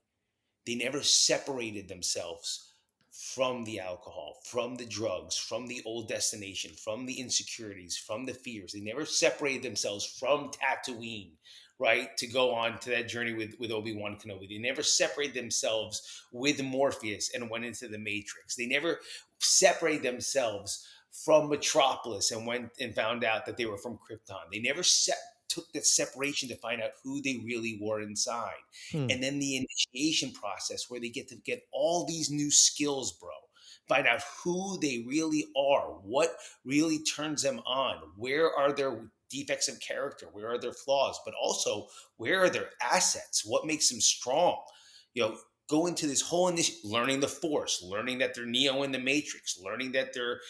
They never separated themselves from the alcohol, from the drugs, from the old destination, from the insecurities, from the fears. They never separated themselves from Tatooine, right? To go on to that journey with Obi-Wan Kenobi. They never separated themselves with Morpheus and went into the Matrix. They never separated themselves from Metropolis and went and found out that they were from Krypton. They never took that separation to find out who they really were inside. Hmm. And then the initiation process where they get to get all these new skills, bro. Find out who they really are, what really turns them on, where are their defects of character, where are their flaws, but also where are their assets, what makes them strong. You know, go into this whole learning the Force, learning that they're Neo in the Matrix, learning that they're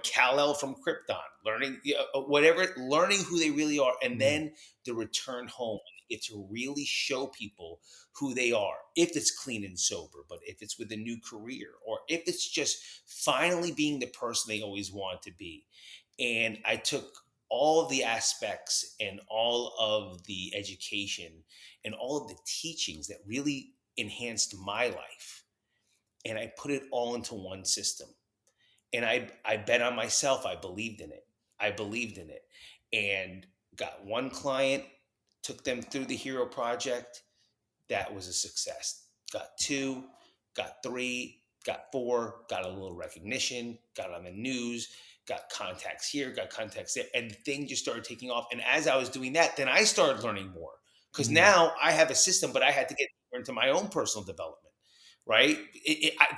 Kal-El from Krypton, learning whatever, learning who they really are, and Mm. then the return home. Get to really show people who they are, if it's clean and sober, but if it's with a new career, or if it's just finally being the person they always want to be. And I took all of the aspects and all of the education and all of the teachings that really enhanced my life, and I put it all into one system. And I bet on myself. I believed in it. I believed in it. And got one client, took them through the Hero Project. That was a success. Got two, got three, got four, got a little recognition, got on the news, got contacts here, got contacts there. And the thing just started taking off. And as I was doing that, then I started learning more. Because Mm. now I have a system, but I had to get into my own personal development, right?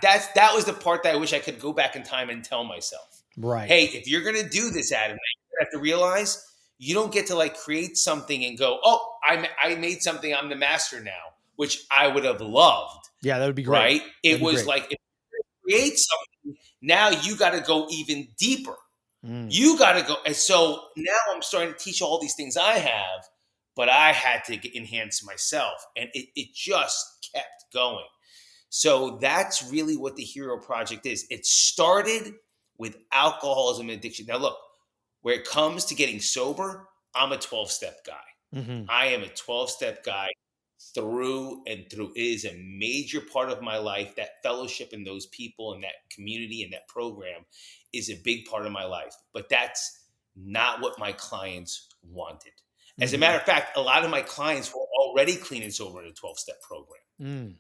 That was the part that I wish I could go back in time and tell myself, Right. hey, if you're gonna do this, Adam, you have to realize you don't get to like create something and go, oh, I made something, I'm the master now, which I would have loved, Yeah, that would be great. right? That'd It be was great. like if you create something, now you got to go even deeper. Mm. You got to go, and so now I'm starting to teach all these things I have, but I had to enhance myself, and it just kept going. So that's really what the Hero Project is. It started with alcoholism and addiction. Now, look, Where it comes to getting sober, I'm a 12-step guy. Hmm. I am a 12-step guy through and through. It is a major part of my life. That fellowship and those people and that community and that program is a big part of my life. But that's not what my clients wanted. As a matter Hmm. of fact, a lot of my clients were already clean and sober in a 12-step program. Mm.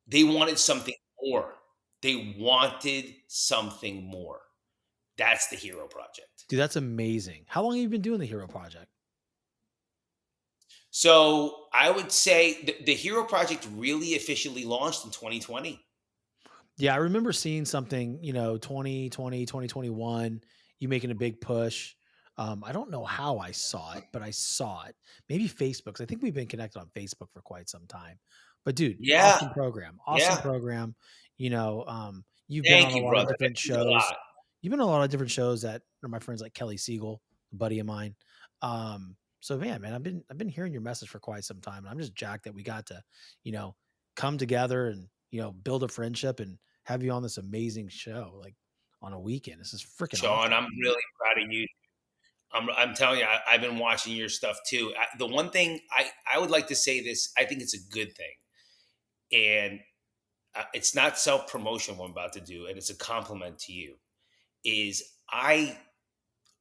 They wanted something more. They wanted something more. That's the Hero Project. Dude, that's amazing. How long have you been doing the Hero Project? So I would say the Hero Project really officially launched in 2020. Yeah, I remember seeing something, 2020, 2021, you making a big push. I don't know how I saw it, but I saw it. Maybe Facebook, 'cause I think we've been connected on Facebook for quite some time. But dude, Yeah, awesome program. Awesome yeah. program. You've been on Thank a you, lot of brother. That different means a shows. lot. You've been on a lot of different shows that are my friends like Kelly Siegel, a buddy of mine. So man, I've been hearing your message for quite some time. And I'm just jacked that we got to, you know, come together and, build a friendship and have you on this amazing show, like, on a weekend. This is freaking Sean, awesome. I'm really proud of you. I'm telling you, I've been watching your stuff too. The one thing I would like to say this, I think it's a good thing, and it's not self promotion what I'm about to do, and it's a compliment to you. Is I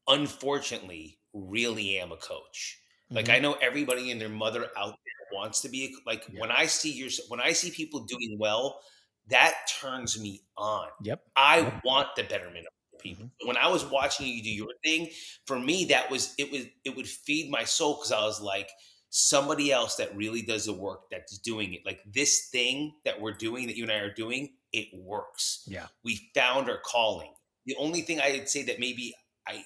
unfortunately really am a coach. Like I Mhm. know everybody and their mother out there wants to be like Yeah. when I see people doing well, that turns me on. Yep. Yep. I want the betterment of the people. Mhm. When I was watching you do your thing, for me that was it would feed my soul because I was like somebody else that really does the work that's doing it. Like this thing that we're doing that you and I are doing, it works. Yeah. We found our calling. The only thing I'd say that maybe I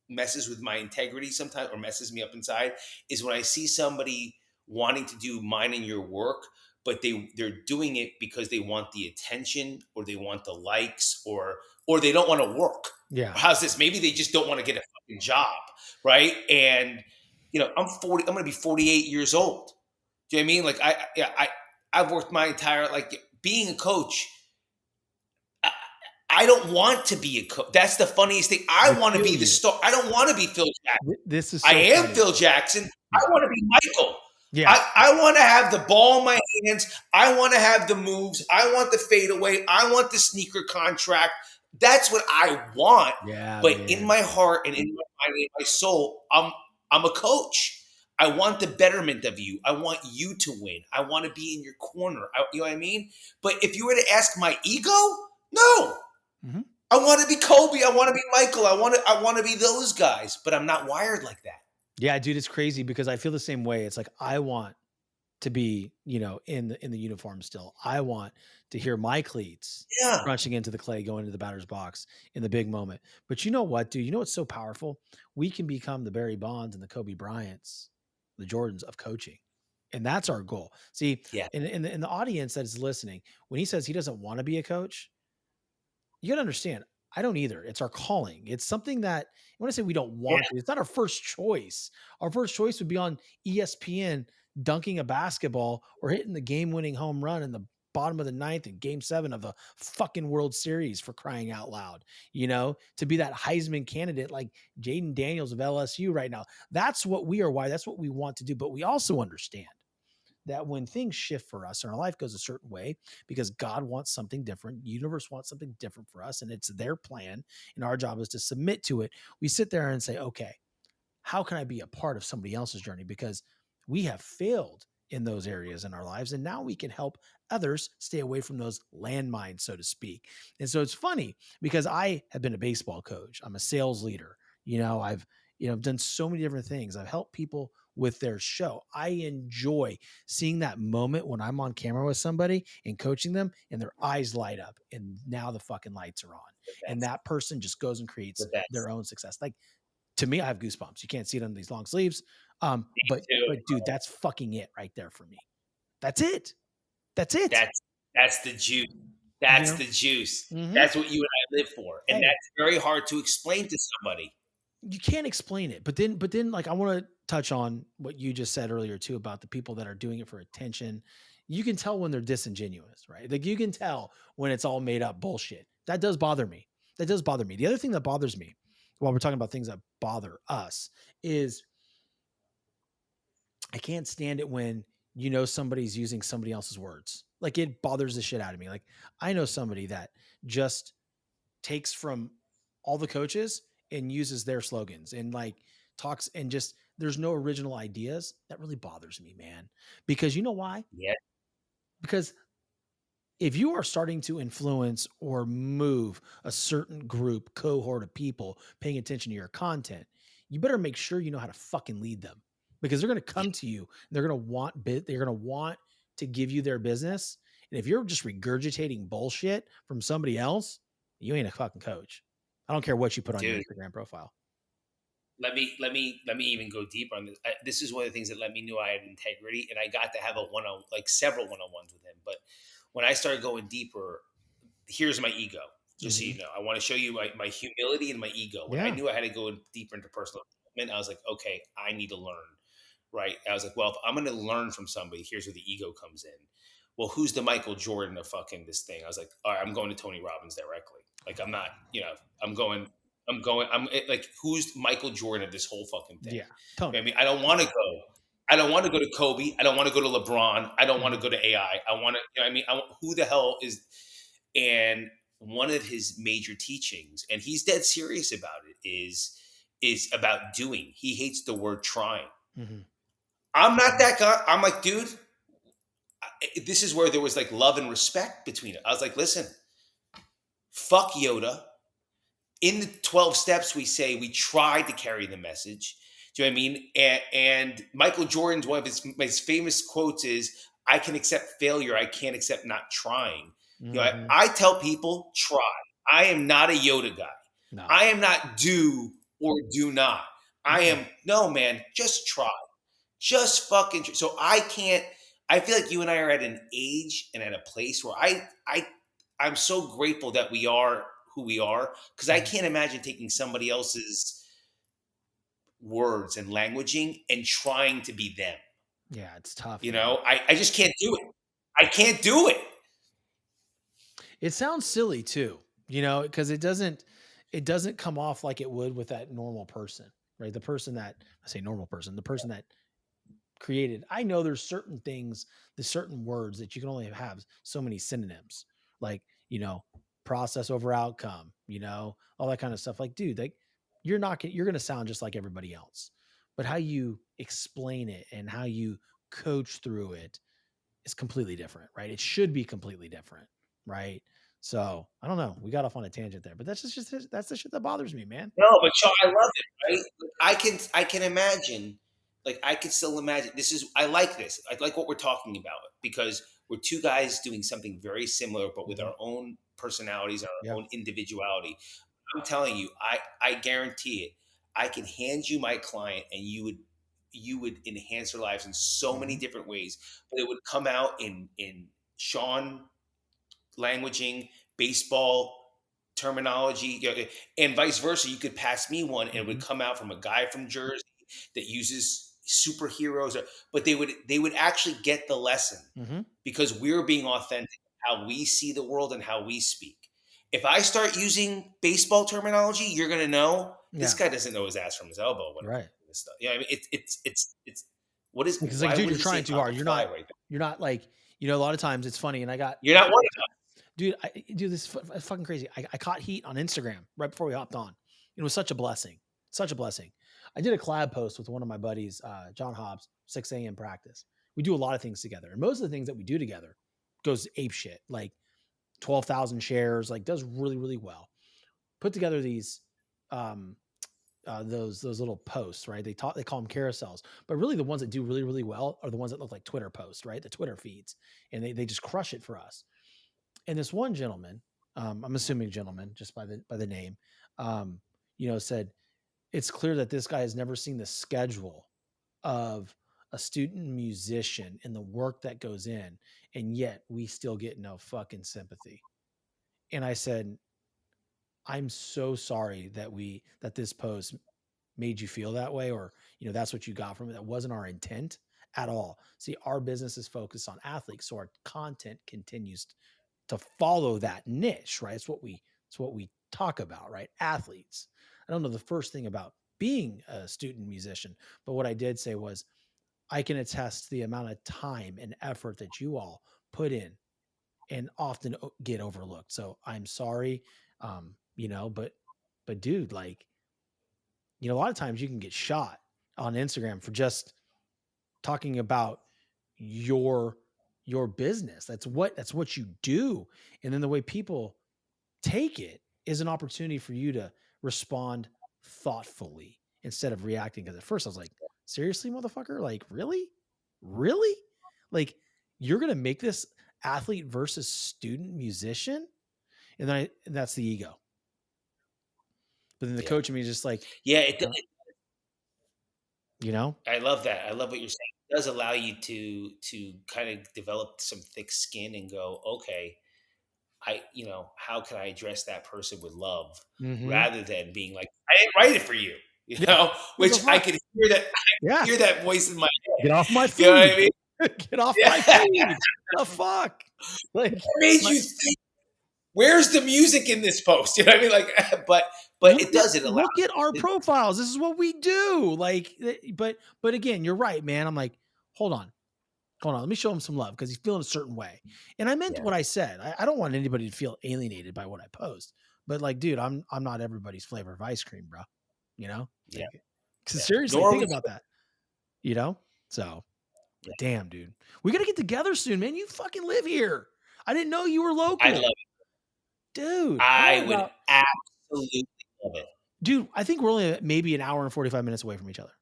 messes with my integrity sometimes or messes me up inside is when I see somebody wanting to do mine and your work, but they're doing it because they want the attention or they want the likes or they don't want to work. Yeah. Or how's this? Maybe they just don't want to get a fucking job, right? And I'm 40. I'm going to be 48 years old. Do you know what I mean? Like I've worked my entire like being a coach. I, I don't want to be a coach. That's the funniest thing. I I want to feel be the you. star. I don't want to be Phil Jackson. This is I so am funny. Phil Jackson. I Yeah. want to be Michael. Yeah. I want to have the ball in my hands. I want to have the moves. I want the fadeaway. I want the sneaker contract. That's what I want. Yeah, But in man. my heart and in my mind and in my soul, I'm a coach. I want the betterment of you. I want you to win. I want to be in your corner. You know what I mean? But if you were to ask my ego, no. Mhm. I want to be Kobe. I want to be Michael. I want to be those guys. But I'm not wired like that. Yeah, dude, it's crazy because I feel the same way. It's like I want to be, in the uniform still. I want to hear my cleats Yeah. crunching into the clay, going into the batter's box in the big moment. But you know what, dude? You know what's so powerful? We can become the Barry Bonds and the Kobe Bryants, the Jordans of coaching. And that's our goal. See, Yeah. in the audience that is listening, when he says he doesn't want to be a coach, you gotta understand, I don't either. It's our calling. It's something that when I say we don't Yeah. want to, it's not our first choice. Our first choice would be on ESPN dunking a basketball or hitting the game-winning home run in the bottom of the ninth in game 7 of the fucking World Series for crying out loud, to be that Heisman candidate like Jaden Daniels of LSU right now. That's what we are. Why? That's what we want to do. But we also understand that when things shift for us and our life goes a certain way because God wants something different, universe wants something different for us, and it's their plan, and our job is to submit to it. We sit there and say, okay, how can I be a part of somebody else's journey? Because we have failed in those areas in our lives, and now we can help others stay away from those landmines, so to speak. And so it's funny because I have been a baseball coach, I'm a sales leader. I've done so many different things. I've helped people with their show. I enjoy seeing that moment when I'm on camera with somebody and coaching them and their eyes light up and now the fucking lights are on. The And best. that person just goes and The creates best. their own success. Like, to me, I have goosebumps. You can't see it under these long sleeves. Me But too. but dude, that's fucking it right there for me. That's it. That's it. That's the juice. You That's know? the juice. Mhm. That's what you and I live for. And Hey, that's very hard to explain to somebody. you can't explain it. But then like I want to touch on what you just said earlier too about the people that are doing it for attention. You can tell when they're disingenuous, right? Like you can tell when it's all made up bullshit. That does bother me. That does bother me. The other thing that bothers me while we're talking about things that bother us, is I can't stand it when somebody's using somebody else's words. Like, it bothers the shit out of me. Like, I know somebody that just takes from all the coaches and uses their slogans and like talks and just there's no original ideas. That really bothers me, man. Because you know why? Yeah, Because if you are starting to influence or move a certain group, cohort of people paying attention to your content, you better make sure you know how to fucking lead them, because they're going to yeah, come to you. They're going to they're going to want to give you their business. And if you're just regurgitating bullshit from somebody else, you ain't a fucking coach. I don't care what you put on your dude. Instagram profile. Let me even go deeper on this. This is one of the things that let me know I had integrity, and I got to have a one on like several one on ones with him. But when I started going deeper, here's my ego. Just so Hmm. you know, I want to show you my humility and my ego. When I Yeah. knew I had to go deeper into personal development, I was like, okay, I need to learn. Right? I was like, well, if I'm going to learn from somebody, here's where the ego comes in. Well, who's the Michael Jordan of fucking this thing? I was like, all right, I'm going to Tony Robbins directly. Like, I'm not, I'm going, like, who's Michael Jordan of this whole fucking thing? Yeah. You know what Tony. I mean, I don't want to go to Kobe. I don't want to go to LeBron. I don't want to Hmm. go to AI. I want to, you know what I mean? Who the hell is, and one of his major teachings, and he's dead serious about it, is about doing. He hates the word trying. Hmm. I'm not that guy. I'm like, dude, this is where there was like love and respect between it. I was like, listen, fuck Yoda. In the 12 steps, we say we tried to carry the message. Do you know what I mean? And Michael Jordan's one of his famous quotes is, I can accept failure. I can't accept not trying. Hmm. I tell people, try. I am not a Yoda guy. No. I am not do or do not. I Mm-mm. am, no, man, just try. Just fucking so I can't. I feel like you and I are at an age and at a place where I'm so grateful that we are who we are, because I Mhm. can't imagine taking somebody else's words and languaging and trying to be them. Yeah, it's tough, man. I just can't do it. I can't do it. It sounds silly too, because it doesn't come off like it would with that normal person, right? The person that I say normal person, the person that created. I know there's certain things, there's certain words that you can only have so many synonyms, like, process over outcome, all that kind of stuff. Like, dude, like you're gonna sound just like everybody else. But how you explain it and how you coach through it is completely different, right? It should be completely different, right? So I don't know. We got off on a tangent there, but that's the shit that bothers me, man. No, but Shaw, I love it, right? I can imagine, like I can still imagine. This is I like this. I like what we're talking about because we're two guys doing something very similar, but with Hmm. our own personalities and our Yeah. own individuality. I'm telling you, I guarantee it. I can hand you my client, and you would enhance their lives in so many Hmm. different ways. But it would come out in Sean languaging, baseball terminology, and vice versa. You could pass me one, and it would Hmm. come out from a guy from Jersey that uses superheroes, but they would actually get the lesson Hmm. because we're being authentic, how we see the world and how we speak. If I start using baseball terminology, you're gonna know this Yeah. guy doesn't know his ass from his elbow when it comes Right. to this stuff. I mean, it's what is Because like, why dude, would you're he say trying too pop a hard. fly right there? You're not like, a lot of times it's funny. And You're not one of dude, this is fucking crazy. I caught heat on Instagram right before we hopped on. It was such a blessing. Such a blessing. I did a collab post with one of my buddies, John Hobbs, 6 a.m. practice. We do a lot of things together. And most of the things that we do together goes ape shit, like 12,000 shares, like does really, really well. Put together these um those little posts, right? They call them carousels, but really the ones that do really, really well are the ones that look like Twitter posts, right? The Twitter feeds. And they just crush it for us. And this one gentleman, I'm assuming gentleman just by the name, um, said it's clear that this guy has never seen the schedule of a student musician and the work that goes in, and yet we still get no fucking sympathy. And I said, I'm so sorry that this post made you feel that way, or that's what you got from it. That wasn't our intent at all. See, our business is focused on athletes, so our content continues to follow that niche, right? It's what we talk about, right? Athletes. I don't know the first thing about being a student musician, but what I did say was, I can attest to the amount of time and effort that you all put in and often get overlooked. So I'm sorry, but dude, like, a lot of times you can get shot on Instagram for just talking about your business. That's what you do. And then the way people take it is an opportunity for you to respond thoughtfully instead of reacting. Because at first I was like, seriously, motherfucker? Like, really? Really? Like, you're gonna make this athlete versus student musician? And that's the ego. But then the Yeah. coach in me is just like, Yeah. uh, you know, I love that. I love what you're saying. It does allow you to kind of develop some thick skin and go, okay, how can I address that person with love mm-hmm. rather than being like, I didn't write it for you, Yeah. What the which I fuck? could hear that. I Yeah. could hear that voice in my Get head. off my You know what I feed. mean? Get off my Yeah. feed. The fuck? Like, What made my, you think? Where's the music in this post? You know what I mean? Like, but look it at does. It allows. look at our profiles. This is what we do. Like, but again, you're right, man. I'm like, hold on. Hold on. Let me show him some love because he's feeling a certain way. And I meant Yeah. what I said. I don't want anybody to feel alienated by what I post. But like, dude, I'm not everybody's flavor of ice cream, bro. You know? Yeah. Like, Yeah. seriously, Nor are think we. about that. You know? So, Yeah. but damn, dude. We gotta get together soon, man. You fucking live here. I didn't know you were I love local. it. Dude, I would absolutely love it. dude, I think we're only maybe an hour and 45 minutes away from each other.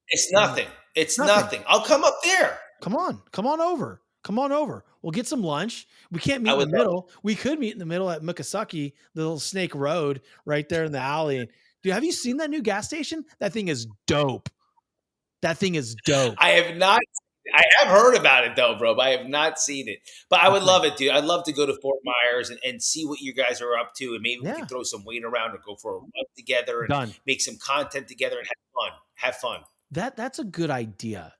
It's Maybe nothing. It's nothing. nothing. I'll come up there. Come on. Come on over. Come on over. We'll get some lunch. We can't I meet in the would love it. middle. We could meet in the middle at Mikasaki, the little Snake Road right there in the alley. Dude, have you seen that new gas station? That thing is dope. That thing is dope. I have not. I have heard about it though, bro, but I have not seen it. But I would love Okay. it, dude. I'd love to go to Fort Myers and see what you guys are up to, and maybe we Yeah. could throw some weight around and go for a run together and Done. make some content together and have fun. Have fun. That's a good idea.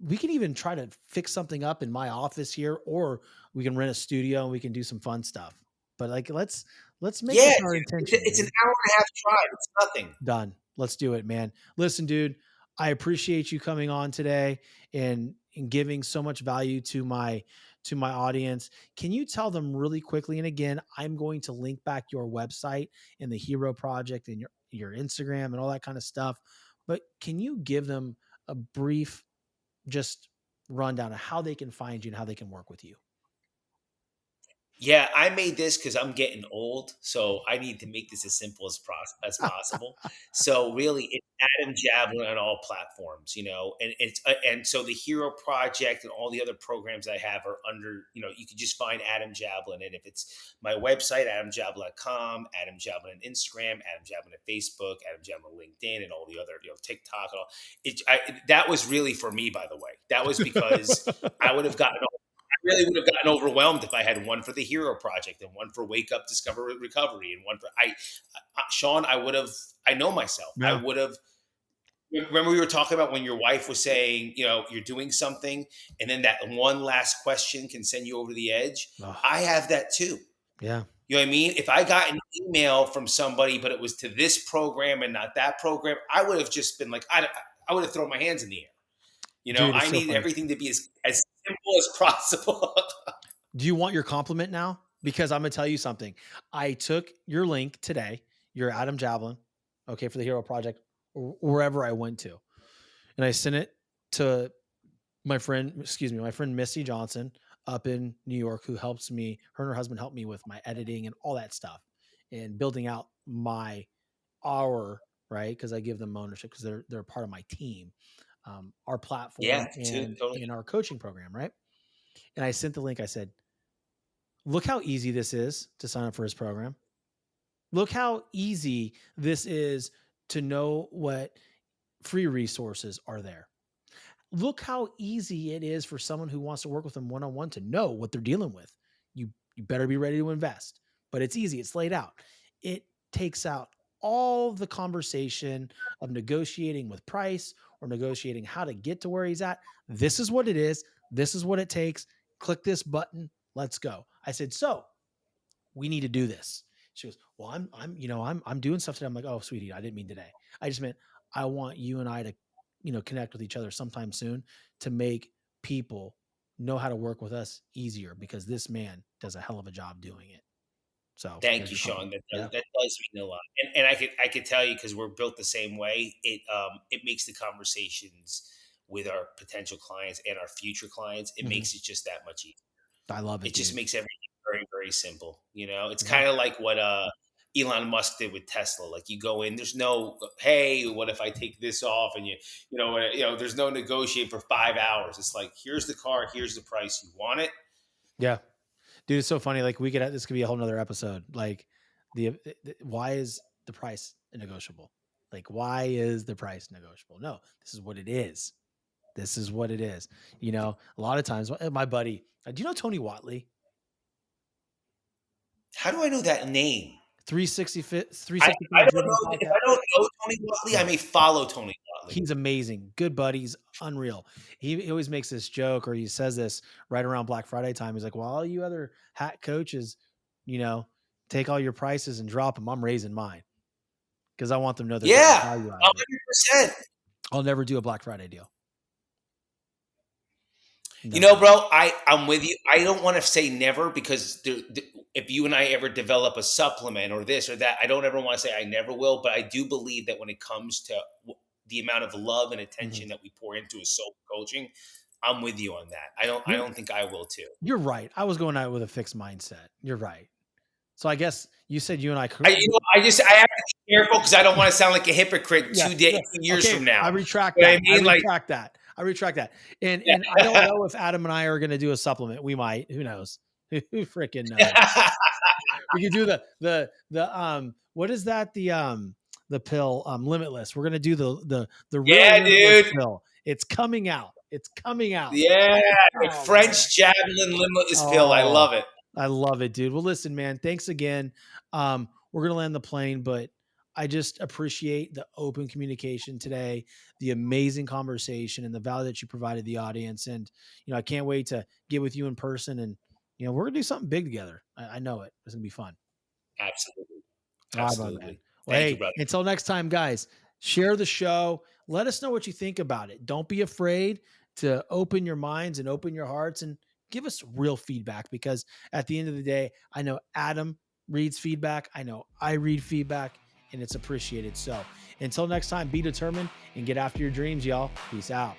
We can even try to fix something up in my office here, or we can rent a studio and we can do some fun stuff. But like, let's make Yeah, this our dude. intention, It's an dude. hour and a half drive. It's nothing. Done. Let's do it, man. Listen, dude, I appreciate you coming on today and giving so much value to my audience. Can you tell them really quickly? And again, I'm going to link back your website and the Hero Project and your Instagram and all that kind of stuff. But can you give them a brief just rundown of how they can find you and how they can work with you? Yeah, I made this because I'm getting old, so I need to make this as simple as possible. So really, it's Adam Jablin on all platforms, and so the Hero Project and all the other programs I have are under, you can just find Adam Jablin, and if it's my website, adamjablin.com, Adam Jablin on Instagram, Adam Jablin on Facebook, Adam Jablin on LinkedIn, and all the other, TikTok, and all. That was really for me, by the way. That was because I would have gotten really would have gotten overwhelmed if I had one for the Hero Project and one for Wake Up, Discover, Recovery, and one for Shawn. I would have. I know myself. I Yeah. would have. Remember we were talking about when your wife was saying, you're doing something, and then that one last question can send you over the edge. Oh, I have that too. yeah. You know what I mean? If I got an email from somebody, but it was to this program and not that program, I would have just been like, I would have thrown my hands in the air. Dude, it's I so need funny. everything to be as simple as possible. Do you want your compliment now? Because I'm gonna tell you something. I took your link today, your Adam Jablin, okay, for the Hero Project, wherever I went to, and I sent it to my friend Missy Johnson up in New York, who helps me. Her and her husband helped me with my editing and all that stuff, and building out our right because I give them ownership because they're part of my team, our Yeah, platform and totally. in our coaching program, right? And I sent the link. I said, look how easy this is to sign up for his program. Look how easy this is to know what free resources are there. Look how easy it is for someone who wants to work with them one on one to know what they're dealing with. You better be ready to invest, but it's easy. It's laid out. It takes out all the conversation of negotiating with price or negotiating how to get to where he's at. This is what it is. This is what it takes. Click this button. Let's go. I said, so we need to do this. She goes, well, I'm doing stuff today. I'm like, oh, sweetie, I didn't mean today. I just meant I want you and I to, connect with each other sometime soon to make people know how to work with us easier because this man does a hell of a job doing it. So Thank there's you, your Sean. compliment. Yeah. That does mean a lot, and I could tell you because we're built the same way. It makes the conversations with our potential clients and our future clients. It Mhm. makes it just that much easier. I love it, It just dude. makes everything very, very simple. It's Yeah. kind of like what Elon Musk did with Tesla. Like you go in, there's no, hey, what if I take this off? And there's no negotiate for 5 hours. It's like, here's the car, here's the price. You want it? Yeah. Dude, it's so funny. Like this could be a whole nother episode. Like why is the price negotiable? Like, why is the price negotiable? No, this is what it is. This is what it is. A lot of times my buddy, do you know Tony Watley? How do I know that name? 365 I don't Driven know if podcast. I don't know Tony Watley. I Yeah. may follow Tony Watley. He's amazing. Good buddies, unreal. He always makes this joke or he says this right around Black Friday time. He's like, well, all you other hat coaches, you know, take all your prices and drop them. I'm raising mine because I want them to know they're getting Yeah, value out of it. 100%. I'll never do a Black Friday deal. Bro, I'm with you. I don't want to say never because if you and I ever develop a supplement or this or that, I don't ever want to say I never will. But I do believe that when it comes to the amount of love and attention that we pour into a soul coaching, I'm with you on that. I don't think I will too. You're right. I was going out with a fixed mindset. You're right. So I guess you said you and I. I have to be careful because I don't want to sound like a hypocrite 2 years from now. I retract You know that. what I mean? I retract that. And I don't know if Adam and I are going to do a supplement. We might. Who knows? Who freaking knows? We could do the what is that? The pill Limitless. We're going to do the real Limitless pill. It's coming out. It's coming out. Yeah, French Jablin Limitless pill. I love it. I love it, dude. Well, listen, man, thanks again. We're going to land the plane, but I just appreciate the open communication today, the amazing conversation and the value that you provided the audience. And, I can't wait to get with you in person and, we're going to do something big together. I know it. It's going to be fun. Absolutely. Absolutely. Well, Thank you, brother. Until next time, guys, share the show. Let us know what you think about it. Don't be afraid to open your minds and open your hearts and give us real feedback because at the end of the day, I know Adam reads feedback. I know I read feedback and it's appreciated. So until next time, be determined and get after your dreams, y'all. Peace out.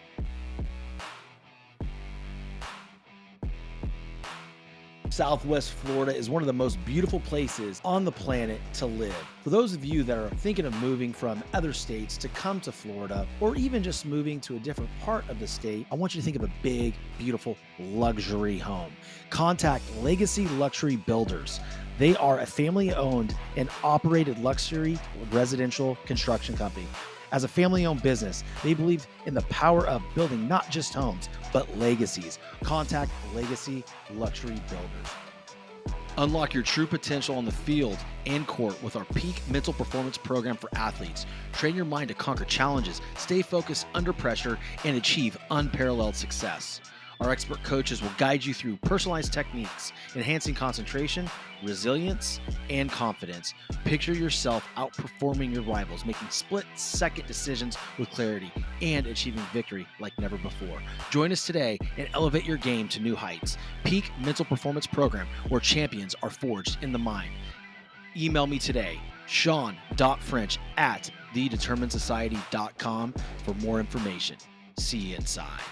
Southwest Florida is one of the most beautiful places on the planet to live. For those of you that are thinking of moving from other states to come to Florida, or even just moving to a different part of the state, I want you to think of a big, beautiful luxury home. Contact Legacy Luxury Builders. They are a family-owned and operated luxury residential construction company. As a family-owned business, they believe in the power of building not just homes, but legacies. Contact Legacy Luxury Builders. Unlock your true potential on the field and court with our peak mental performance program for athletes. Train your mind to conquer challenges, stay focused under pressure, and achieve unparalleled success. Our expert coaches will guide you through personalized techniques, enhancing concentration, resilience, and confidence. Picture yourself outperforming your rivals, making split-second decisions with clarity, and achieving victory like never before. Join us today and elevate your game to new heights. Peak Mental Performance Program, where champions are forged in the mind. Email me today, Shawn.French@thedeterminedsociety.com for more information. See you inside.